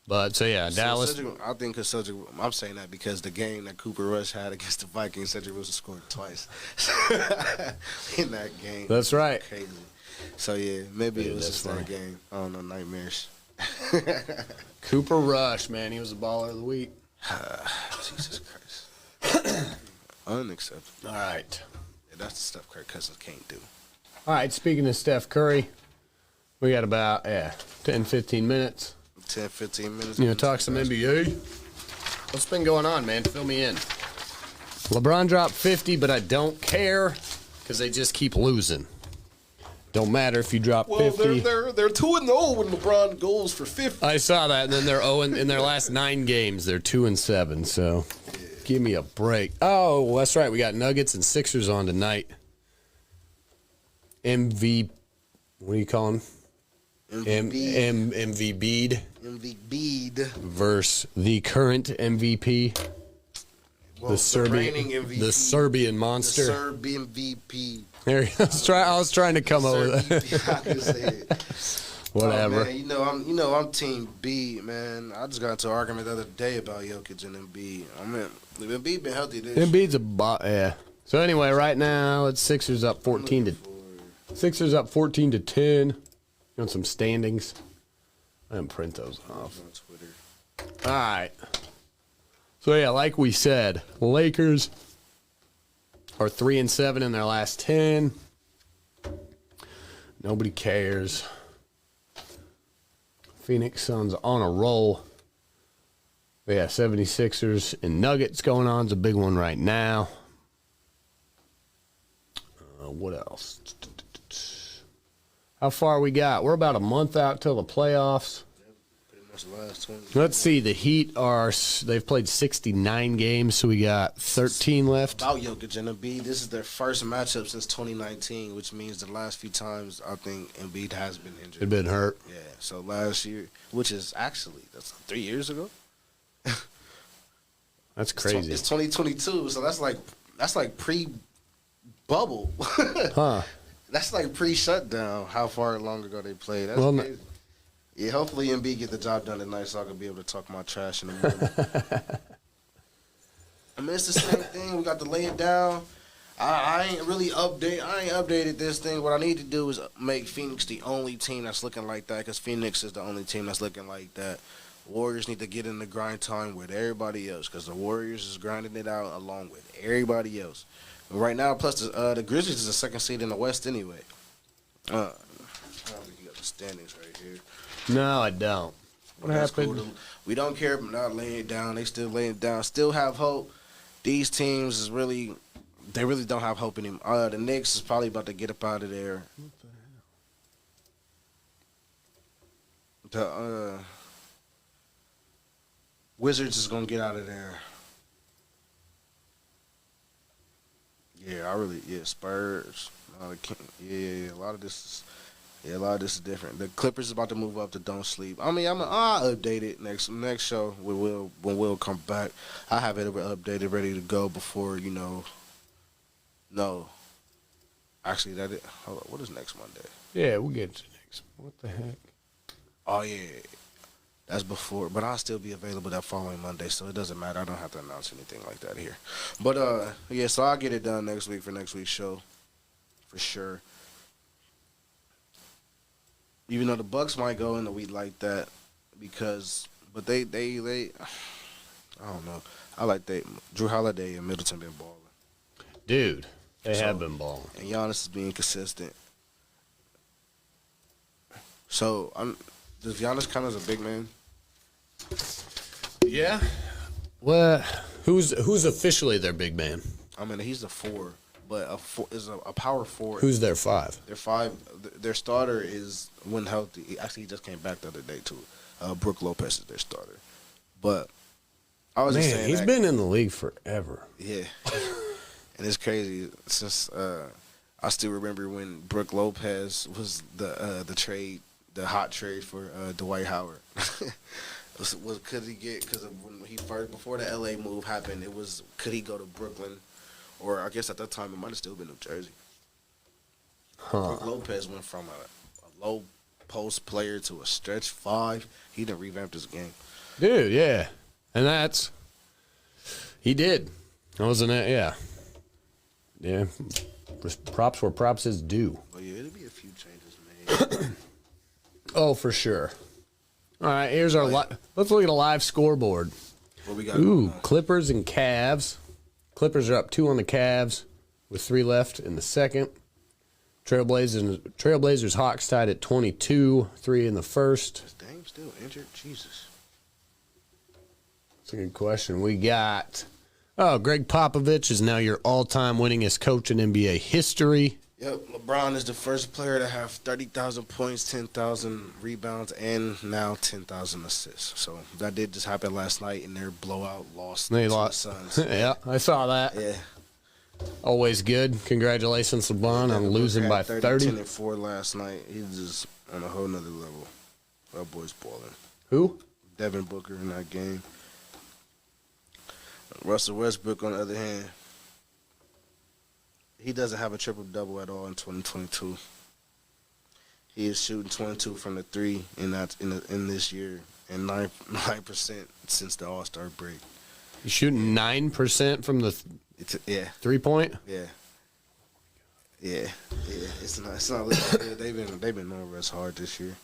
Dallas. Cedric, I think because Cedric, I'm saying that because the game that Cooper Rush had against the Vikings, Cedric Wilson scored twice in that game. That's right. Crazy. So yeah, maybe it was just that game. I don't know, nightmares. Cooper Rush, man, he was the baller of the week. Jesus Christ. Unacceptable. All right. Yeah, that's the stuff Kirk Cousins can't do. All right, speaking of Steph Curry, we got about 10, 15 minutes. 10, 15 minutes. You know, talk some NBA. What's been going on, man? Fill me in. LeBron dropped 50, but I don't care because they just keep losing. Don't matter if you drop 50. They're 2-0 when LeBron goes for 50. I saw that, and then they're 0 in their last 9 games. They're 2-7. So, give me a break. Oh, that's right. We got Nuggets and Sixers on tonight. MV, what do you call him? MVB'd versus the current MVP, the Serbian monster. The Serbian MVP. There you go. I was trying to come up with that. I can say it. Whatever. Oh, man, I'm Team B, man. I just got into an argument the other day about Jokic and Embiid. Embiid been healthy this year. Embiid's a bot. Yeah. So anyway, right now it's Sixers up 14 to 10. You want some standings? I didn't print those off. On Twitter. All right. So yeah, like we said, Lakers are 3-7 in their last 10. Nobody cares. Phoenix Suns on a roll. Yeah, 76ers and Nuggets going on. It's a big one right now. What else? How far we got? We're about a month out till the playoffs. Pretty much the last 20. Let's see. The Heat they've played 69 games, so we got 13 left. About Jokic and Embiid, this is their first matchup since 2019, which means the last few times I think Embiid has been injured. They've been hurt. Yeah, so last year, which is actually, that's 3 years ago. That's crazy. It's 2022, so that's like pre-bubble. Huh. That's like pre-shutdown, how far long ago they played. That's Well, crazy. Yeah, hopefully Embiid get the job done tonight so I can be able to talk my trash in the morning. I mean, it's the same thing. We got to lay it down. I ain't updated this thing. What I need to do is make Phoenix the only team that's looking like that, because Phoenix is the only team that's looking like that. Warriors need to get in the grind time with everybody else, because the Warriors is grinding it out along with everybody else. Right now, plus the Grizzlies is the second seed in the West anyway. You got the standings right here. No, I don't. What happened? Cool. We don't care about not laying it down. They still laying it down. Still have hope. These teams they really don't have hope anymore. The Knicks is probably about to get up out of there. What the hell? The Wizards is gonna get out of there. Yeah, Spurs. A lot of this is different. The Clippers is about to move up to don't sleep. I mean, I'll update it next show when Will come back. I have it updated, ready to go before No, actually, hold on. What is next Monday? Yeah, we'll get to next. What the heck? Oh yeah, that's before. But I'll still be available that following Monday, so it doesn't matter. I don't have to announce anything like that here. But yeah, so I'll get it done next week for next week's show, for sure. Even though the Bucks might go in a week like that, but they I don't know. I like Drew Holiday and Middleton been balling. Dude, they have been balling. And Giannis is being consistent. So does Giannis count as a big man? Yeah. Well, who's officially their big man? I mean, he's the 4, but a power forward. Who's their 5? Their 5. Their starter is, when healthy. Actually, he just came back the other day too. Brook Lopez is their starter. But I was just saying, he's been in the league forever. Yeah, and it's crazy. Since I I still remember when Brooke Lopez was the trade, the hot trade for Dwight Howard. Could he get, because when he first, before the LA move happened, it was, could he go to Brooklyn, or I guess at that time it might have still been New Jersey. Brooke Lopez went from a low post player to a stretch five. He done revamped his game. Dude, yeah. And he did. Wasn't it? Yeah. Yeah. Props where props is due. Well, yeah, it'll be a few changes made. Oh, for sure. All right, here's our let's look at a live scoreboard. What we got? Ooh, Clippers and Cavs. Clippers are up 2 on the Cavs with 3 left in the second. Trailblazers Hawks tied at 22, 3 in the first. Is Dame still injured? Jesus. That's a good question. We got, Greg Popovich is now your all-time winningest coach in NBA history. Yep, LeBron is the first player to have 30,000 points, 10,000 rebounds, and now 10,000 assists. So that did just happen last night in their blowout loss to the Suns. Yeah, I saw that. Yeah. Always good. Congratulations, LeBron, on losing by 30. 10 and 4 last night. He's just on a whole nother level. That boy's balling. Who? Devin Booker in that game. Russell Westbrook, on the other hand, he doesn't have a triple-double at all in 2022. He is shooting 22 from the 3 in this year, and 9% since the All-Star break. He's shooting 9% from the yeah 3-point? Yeah. It's not looking good. They've been over us hard this year.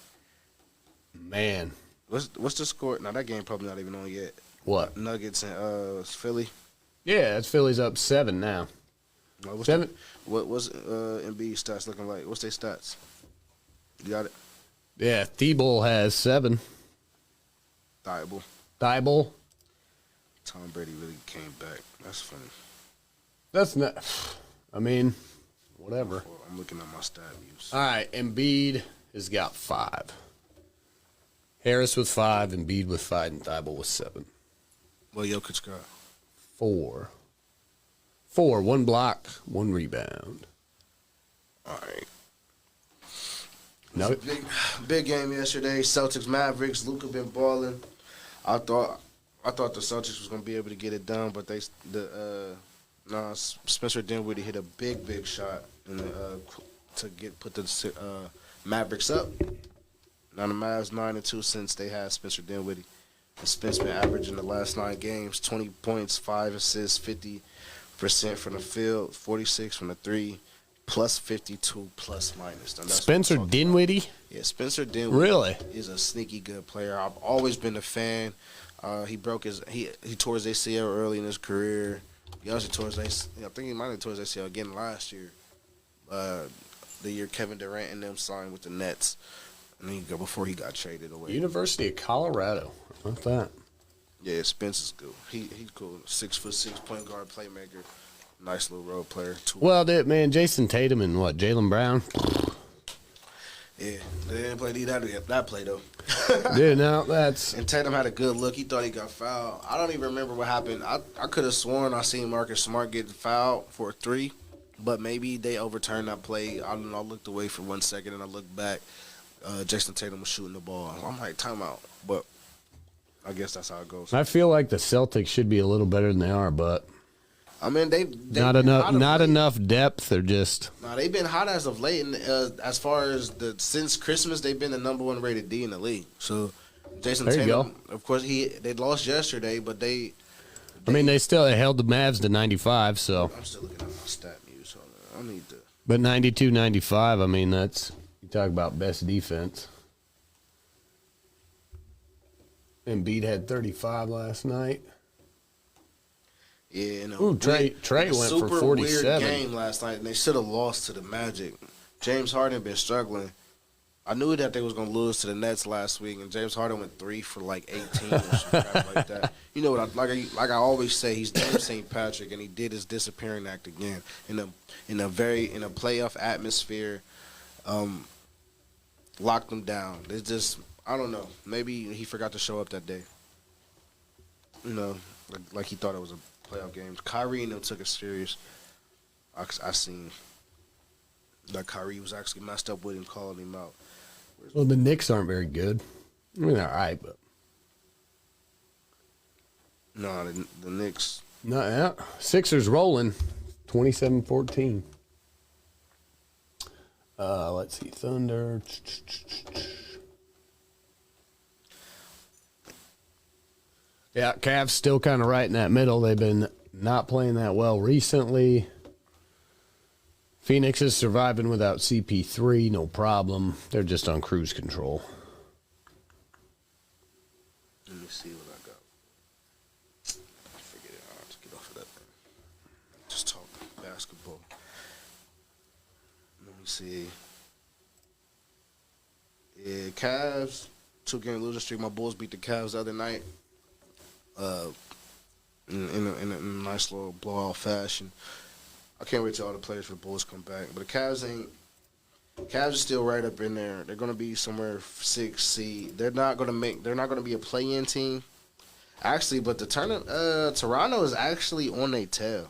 Man. What's the score? Now, that game probably not even on yet. What? Nuggets and Philly. Yeah, it's Philly's up 7 now. What's 7? What's Embiid stats looking like? What's their stats? You got it? Yeah, Thibault has 7. Thibault. Tom Brady really came back. That's funny. That's not. I mean, whatever. Well, I'm looking at my stat views. All right, Embiid has got 5. Harris with 5, Embiid with 5, and Thibault with 7. Well, Jokic got 4. 1 block, 1 rebound. All right. No. Big game yesterday. Celtics Mavericks. Luka been balling. I thought the Celtics was gonna be able to get it done, but Spencer Dinwiddie hit a big shot to put the Mavericks up. Now the Mavs 9-2 since they had Spencer Dinwiddie. And Spence been averaging the last 9 games 20 points, 5 assists, 50% from the field, 46 from the 3, plus 52 plus minus. Spencer Dinwiddie? Yeah, Spencer Dinwiddie. Really? Is a sneaky good player. I've always been a fan. He tore his ACL early in his career. He also tore his ACL. I think he might have tore his ACL again last year. The year Kevin Durant and them signed with the Nets. And before he got traded away. University of Colorado. How about that? Yeah, Spence is good. He's cool. 6'6" point guard playmaker. Nice little role player too. Well, dude, man, Jason Tatum and Jaylen Brown. Yeah, they didn't play that play though. Dude, no, that's. And Tatum had a good look. He thought he got fouled. I don't even remember what happened. I could have sworn I seen Marcus Smart get fouled for a 3, but maybe they overturned that play. I don't know. I looked away for 1 second and I looked back. Jason Tatum was shooting the ball. I'm like, timeout. But I guess that's how it goes. I feel like the Celtics should be a little better than they are, but I mean, they not enough depth. They're just they've been hot as of late. And as far as since Christmas, they've been the number 1 rated D in the league. So Jason there you Tatum, go. Of course, they lost yesterday, but they still held the Mavs to 95. So I'm still looking at my stat news. I need to. But 92-95. I mean, that's. Talk about best defense. Embiid had 35 last night. Yeah, you know. Ooh, Trey went for 47. Super weird game last night, and they should have lost to the Magic. James Harden been struggling. I knew that they was gonna lose to the Nets last week, and James Harden went 3 for like 18 or some crap like that. You know what? Like I always say, he's James St. Patrick, and he did his disappearing act again in a playoff atmosphere. Locked them down. It's just, I don't know. Maybe he forgot to show up that day. You know, like he thought it was a playoff game. Kyrie and them took it serious. I seen. that Kyrie was actually messed up with him, calling him out. Well, the Knicks aren't very good. I mean, all right, but No, the Knicks. no, yeah. Sixers rolling, 27-14. Let's see, Thunder. Yeah, Cavs still kind of right in that middle. They've been not playing that well recently. Phoenix is surviving without CP3, no problem. They're just on cruise control. Let me see what I got. Forget it. I'll have to get off of that thing. Just talk basketball. Let me see. Yeah, Cavs, 2-game losing streak. My Bulls beat the Cavs the other night. In a nice little blowout fashion. I can't wait till all the players for the Bulls come back. But the Cavs are still right up in there. They're gonna be somewhere 6 seed. They're not gonna be a play-in team. Actually, but Toronto is actually on their tail.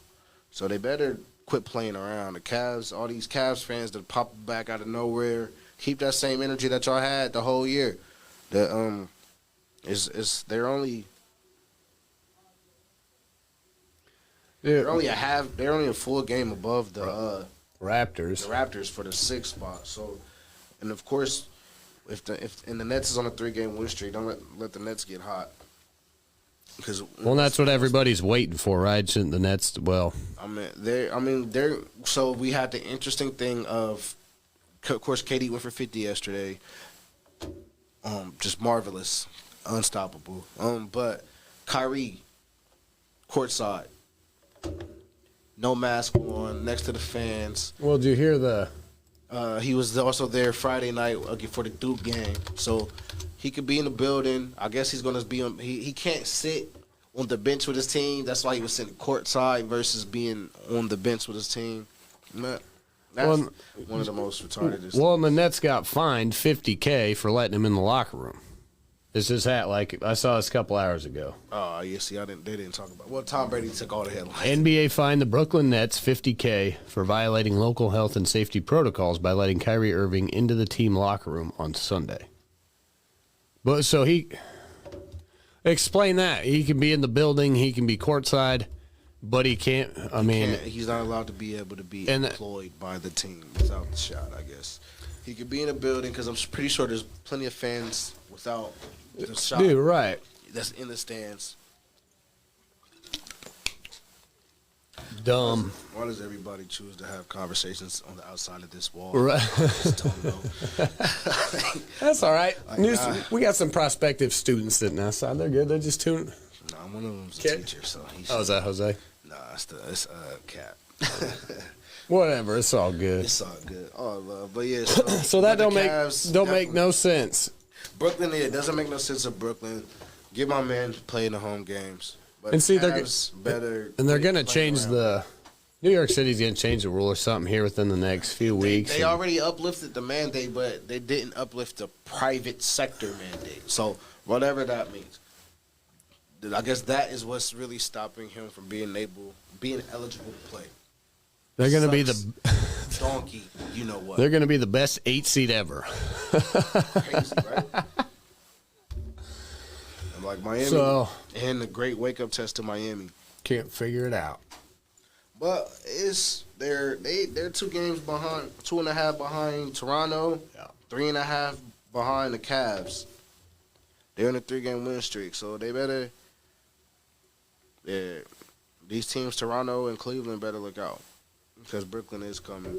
So they better quit playing around. The Cavs, all these Cavs fans that pop back out of nowhere, keep that same energy that y'all had the whole year. They're only a full game above the Raptors for the 6th spot. So, and of course, if the Nets is on a 3-game win streak, don't let the Nets get hot. Well, that's what everybody's waiting for, right? Shouldn't the Nets? Well, they're. So we had the interesting thing of course, KD went for 50 yesterday. Just marvelous, unstoppable. But Kyrie, courtside. No mask on, next to the fans. Well, did you hear the? He was also there Friday night for the Duke game, so he could be in the building. I guess he's gonna be on. He can't sit on the bench with his team. That's why he was sitting courtside versus being on the bench with his team. That's one of the most retarded. Well, and the Nets got fined $50K for letting him in the locker room. This is I saw this a couple hours ago. Oh, yeah, see, they didn't talk about it. Well, Tom Brady took all the headlines. NBA fined the Brooklyn Nets $50K for violating local health and safety protocols by letting Kyrie Irving into the team locker room on Sunday. But so explain that. He can be in the building, he can be courtside, but he can't. He's not allowed to be able to be employed by the team without the shot, I guess. He could be in a building because I'm pretty sure there's plenty of fans without the shot. Dude, right. That's in the stands. Dumb. Why does everybody choose to have conversations on the outside of this wall? Right. I just don't know. That's all right. We got some prospective students sitting outside. They're good. They're just tuning. No, one of them's a teacher, so he's. Oh, is that Jose? Nah, it's Cap. Whatever. It's all good. It's all good. All love. But yeah. So that don't make no sense. Brooklyn, yeah, it doesn't make no sense of Brooklyn. Get my man playing the home games. But and see, they're going to change the. New York City's going to change the rule or something here within the next few weeks. They already uplifted the mandate, but they didn't uplift the private sector mandate. So whatever that means, I guess that is what's really stopping him from being eligible to play. They're going to be the donkey. You know what? They're going to be the best 8 seed ever. Crazy, right? Like Miami, and the great wake-up test to Miami. Can't figure it out. But they're 2 games behind, 2.5 behind Toronto, 3.5 behind the Cavs. They're in a 3-game win streak, so they better. Yeah, these teams, Toronto and Cleveland, better look out because Brooklyn is coming.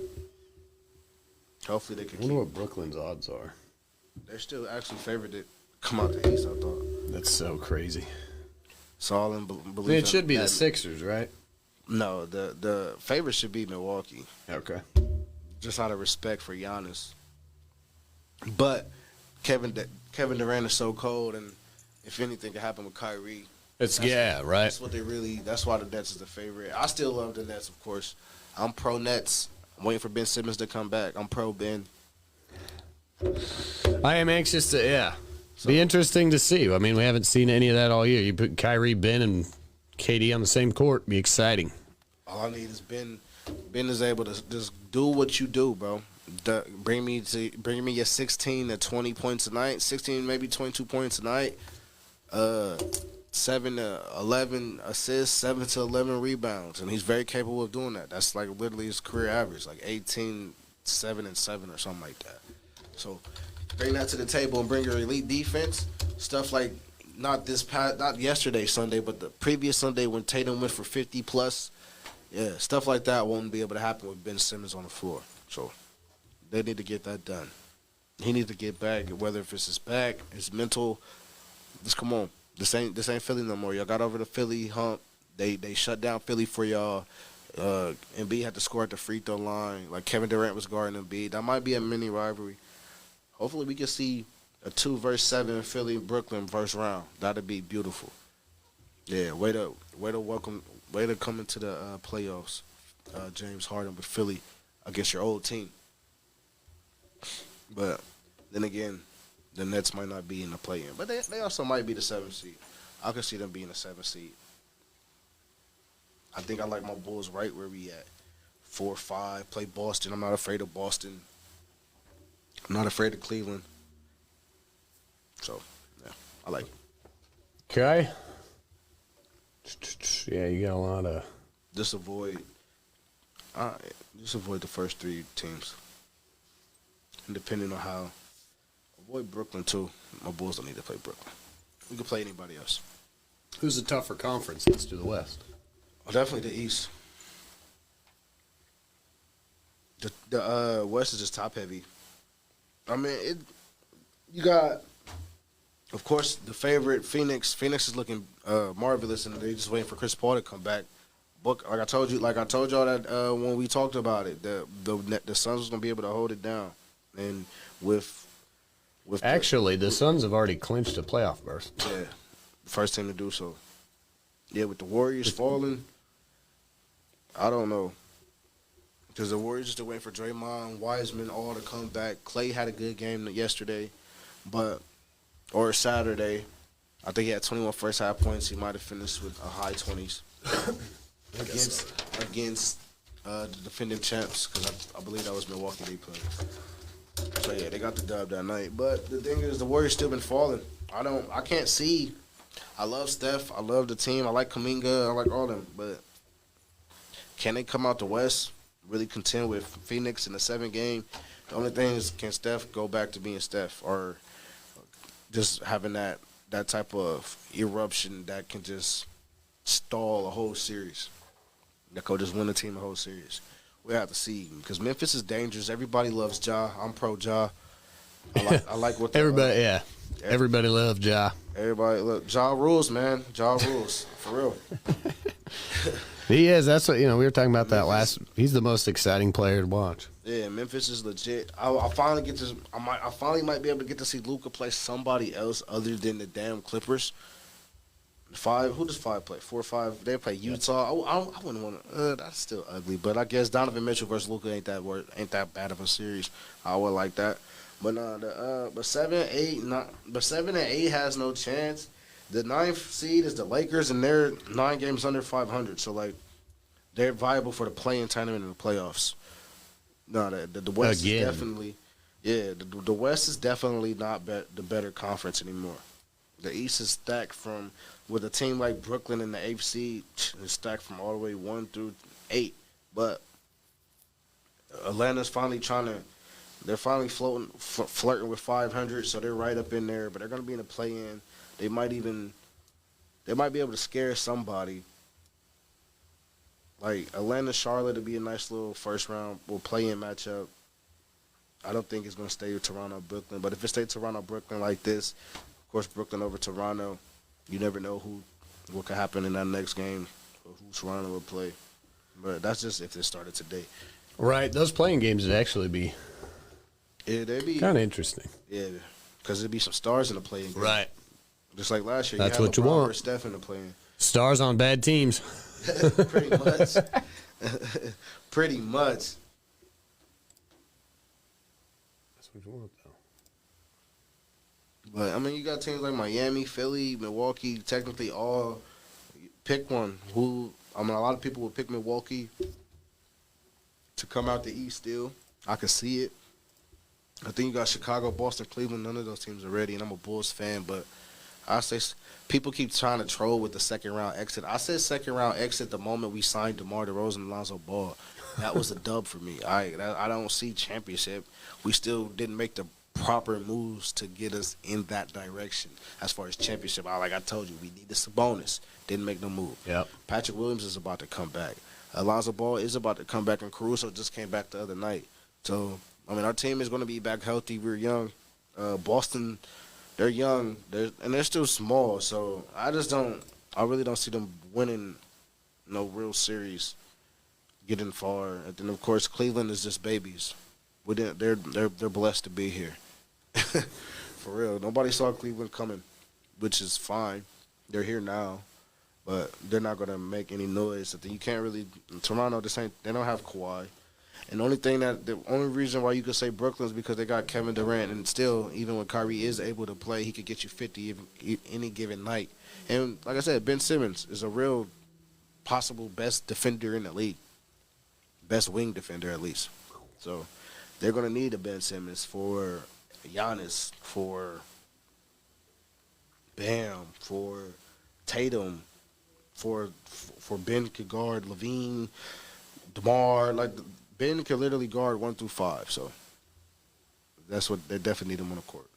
Hopefully they can. I wonder what Brooklyn's odds are. They're still actually favored to come out the East, I thought. That's so crazy. It's all in belief. It should be the Sixers, right? No, the favorite should be Milwaukee. Okay. Just out of respect for Giannis. But Kevin Durant is so cold, and if anything could happen with Kyrie, right. That's why the Nets is the favorite. I still love the Nets, of course. I'm pro Nets. I'm waiting for Ben Simmons to come back. I'm pro Ben. I am anxious to, be interesting to see. I mean, we haven't seen any of that all year. You put Kyrie, Ben, and KD on the same court, be exciting. All I need is Ben. Ben is able to just do what you do, bro. Bring me your 16 to 20 points a night, 16 maybe 22 points a night, 7 to 11 assists, 7 to 11 rebounds, and he's very capable of doing that. That's like literally his career average, like 18, 7 and 7 or something like that. So bring that to the table and bring your elite defense, stuff like not yesterday Sunday, but the previous Sunday when Tatum went for 50 plus. Yeah, stuff like that won't be able to happen with Ben Simmons on the floor. So they need to get that done. He needs to get back, whether if it's his back, his mental. Just come on. This ain't Philly no more. Y'all got over the Philly hump. They shut down Philly for y'all. Embiid had to score at the free throw line. Like Kevin Durant was guarding Embiid. That might be a mini rivalry. Hopefully we can see a 2-7 Philly Brooklyn first round. That'd be beautiful. Yeah, way to come into the playoffs, James Harden with Philly against your old team. But then again, the Nets might not be in the play-in, but they also might be the 7th seed. I could see them being the 7th seed. I think I like my Bulls right where we at, 4-5. Play Boston. I'm not afraid of Boston. I'm not afraid of Cleveland. So yeah, I like it. Okay. Yeah, you got a lot of. Just avoid the first 3 teams. And depending on how, avoid Brooklyn too. My Bulls don't need to play Brooklyn. We can play anybody else. Who's the tougher conference? Let's do the West. Oh, definitely the East. The West is just top heavy. I mean, you got, of course, the favorite Phoenix. Phoenix is looking marvelous, and they just waiting for Chris Paul to come back. Like I told y'all that when we talked about it, the Suns was gonna be able to hold it down, and with actually, the Suns have already clinched a playoff berth. Yeah, first team to do so. Yeah, with the Warriors falling, I don't know. Because the Warriors are still waiting for Draymond, Wiseman, all to come back. Clay had a good game yesterday, or Saturday. I think he had 21 first half points. He might have finished with a high 20s against the defending champs, because I believe that was Milwaukee they played. So yeah, they got the dub that night. But the thing is, the Warriors still been falling. I can't see. I love Steph. I love the team. I like Kuminga. I like all them. But can they come out the West, really contend with Phoenix in the 7th game? The only thing is, can Steph go back to being Steph, or just having that type of eruption that can just stall a whole series, that could just win the team a whole series? We have to see, because Memphis is dangerous. Everybody loves Ja. I'm pro Ja. I like what everybody. Yeah, everybody loves Ja. Everybody look. Ja rules, man. Ja rules for real. He is. That's what we were talking about that last. He's the most exciting player to watch. Yeah, Memphis is legit. I finally get to. I finally might be able to get to see Luka play somebody else other than the damn Clippers. 5. Who does 5 play? 4 or 5. They play Utah. I wouldn't want to. That's still ugly. But I guess Donovan Mitchell versus Luka ain't that bad of a series. I would like that. But but 7, 8, but 7 and 8 has no chance. The 9th seed is the Lakers, and they're 9 games under 500. So like, they're viable for the play-in tournament and the playoffs. No, the West is definitely, the West is definitely not the better conference anymore. The East is stacked from, with a team like Brooklyn in the 8th seed, is stacked from all the way 1 through 8. But Atlanta's finally they're finally flirting with 500, so they're right up in there. But they're going to be in a play-in. They might be able to scare somebody. Like Atlanta, Charlotte would be a nice little first round play-in matchup. I don't think it's going to stay with Toronto, Brooklyn. But if it stays Toronto, Brooklyn like this, of course, Brooklyn over Toronto, you never know what could happen in that next game, or who Toronto will play. But that's just if it started today. Right. Those playing games would actually be they'd be kind of interesting. Yeah, because there'd be some stars in the playing game. Right. Just like last year. That's you what you want. Or Steph in the play-in. Stars on bad teams. Pretty much. Pretty much. That's what you want, though. But, I mean, you got teams like Miami, Philly, Milwaukee, technically all. Pick one. Who I mean, a lot of people would pick Milwaukee to come out the East still. I can see it. I think you got Chicago, Boston, Cleveland. None of those teams are ready, and I'm a Bulls fan. But I say people keep trying to troll with the second-round exit. I said second-round exit the moment we signed DeMar DeRozan and Lonzo Ball. That was a dub for me. I don't see championship. We still didn't make the proper moves to get us in that direction as far as championship. Like I told you, we needed Sabonis. Didn't make no move. Yep. Patrick Williams is about to come back. Alonzo Ball is about to come back, and Caruso just came back the other night. So, I mean, our team is going to be back healthy. We're young. Boston, they're young, and they're still small. So I really don't see them winning no real series, getting far. And then, of course, Cleveland is just babies. They're blessed to be here. For real. Nobody saw Cleveland coming, which is fine. They're here now. But they're not going to make any noise. You can't really – Toronto, they don't have Kawhi. And the only reason why you could say Brooklyn is because they got Kevin Durant. And still, even when Kyrie is able to play, he could get you 50 any given night. And like I said, Ben Simmons is a real possible best defender in the league. Best wing defender, at least. So they're going to need a Ben Simmons for Giannis, for Bam, for Tatum, for Ben could guard Levine, DeMar. Like, Ben could literally guard 1 through 5. So that's what they definitely need him on the court.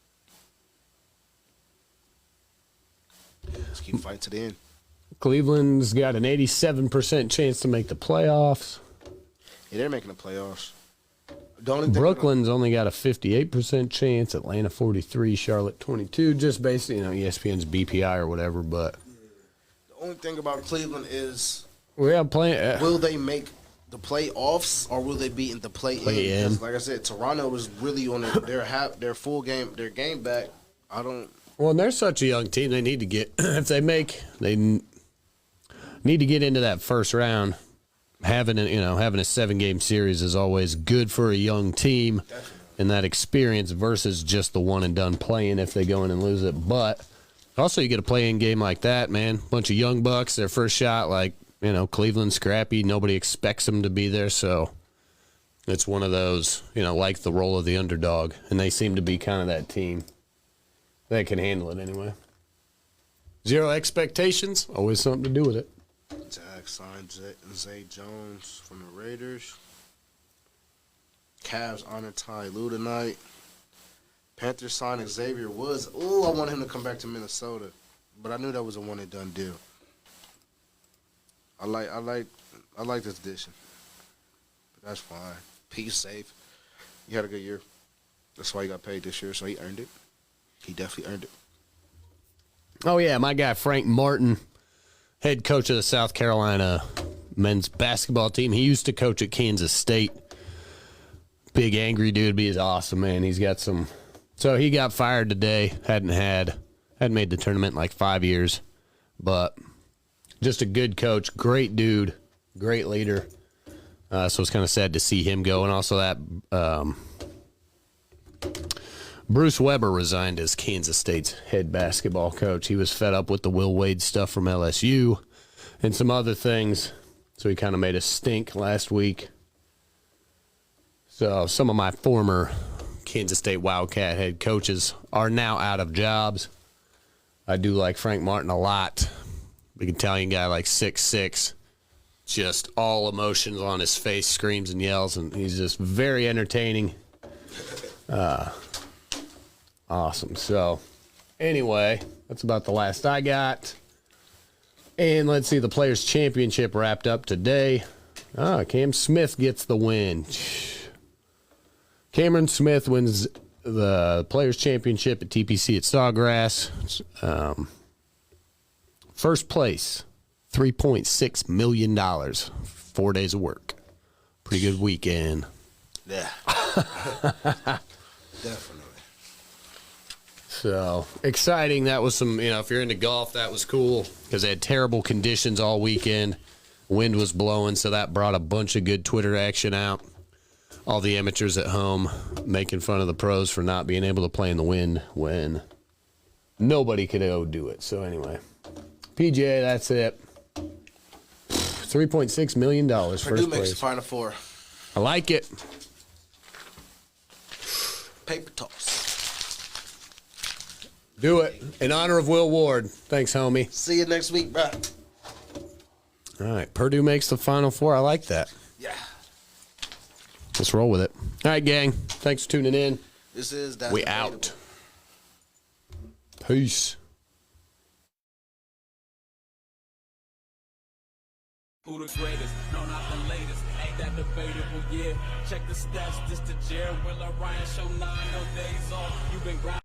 Let's keep fighting to the end. Cleveland's got an 87% chance to make the playoffs. Yeah, they're making the playoffs. The only thing Brooklyn's only got a 58% chance. Atlanta 43, Charlotte 22. Just based, ESPN's BPI or whatever. But the only thing about Cleveland is will they make the playoffs or will they be in the play-in? Like I said, Toronto was really on their full game, their game back. Well, and they're such a young team. They need to get they need to get into that first round. Having a 7-game series is always good for a young team. Definitely. And that experience versus just the one and done playing if they go in and lose it. But also you get a play-in game like that, man. Bunch of young bucks, their first shot, Cleveland scrappy. Nobody expects them to be there, so it's one of those, like the role of the underdog. And they seem to be kind of that team that can handle it anyway. Zero expectations, always something to do with it. Jack signed Zay Jones from the Raiders. Cavs honored Ty Lue tonight. Panthers signed Xavier Woods. Ooh, I want him to come back to Minnesota, but I knew that was a one and done deal. I like this addition, but that's fine. Peace, safe. He had a good year. That's why he got paid this year, so he earned it. He definitely earned it. Oh yeah, my guy Frank Martin, head coach of the South Carolina men's basketball team. He used to coach at Kansas State. Big angry dude, but he's awesome, man. He's got some. So he got fired today. Hadn't made the tournament in like 5 years, but just a good coach, great dude, great leader. So it's kind of sad to see him go, and also that Bruce Weber resigned as Kansas State's head basketball coach. He was fed up with the Will Wade stuff from LSU and some other things, so he kind of made a stink last week. So some of my former Kansas State Wildcat head coaches are now out of jobs. I do like Frank Martin a lot. Big Italian guy, like 6'6", just all emotions on his face, screams and yells, and he's just very entertaining. Awesome. So anyway, that's about the last I got. And let's see, the Players' Championship wrapped up today. Cam Smith gets the win. Cameron Smith wins the Players' Championship at TPC at Sawgrass. First place, $3.6 million, 4 days of work. Pretty good weekend. Yeah. Definitely. So, exciting. That was some, if you're into golf, that was cool because they had terrible conditions all weekend. Wind was blowing, so that brought a bunch of good Twitter action out. All the amateurs at home making fun of the pros for not being able to play in the wind when nobody could go do it. So, anyway, PGA, that's it. $3.6 million. Purdue First makes the place. Final Four. I like it. Paper toss. Do it. In honor of Will Ward. Thanks, homie. See you next week, bro. All right. Purdue makes the Final Four. I like that. Yeah. Let's roll with it. All right, gang. Thanks for tuning in. This is That's We Debatable. out. Peace. Who the greatest? No, not the latest. Ain't that debatable? Yeah. Check the stats. This the Jared Willer Ryan show. 9 no days off. You been grinding.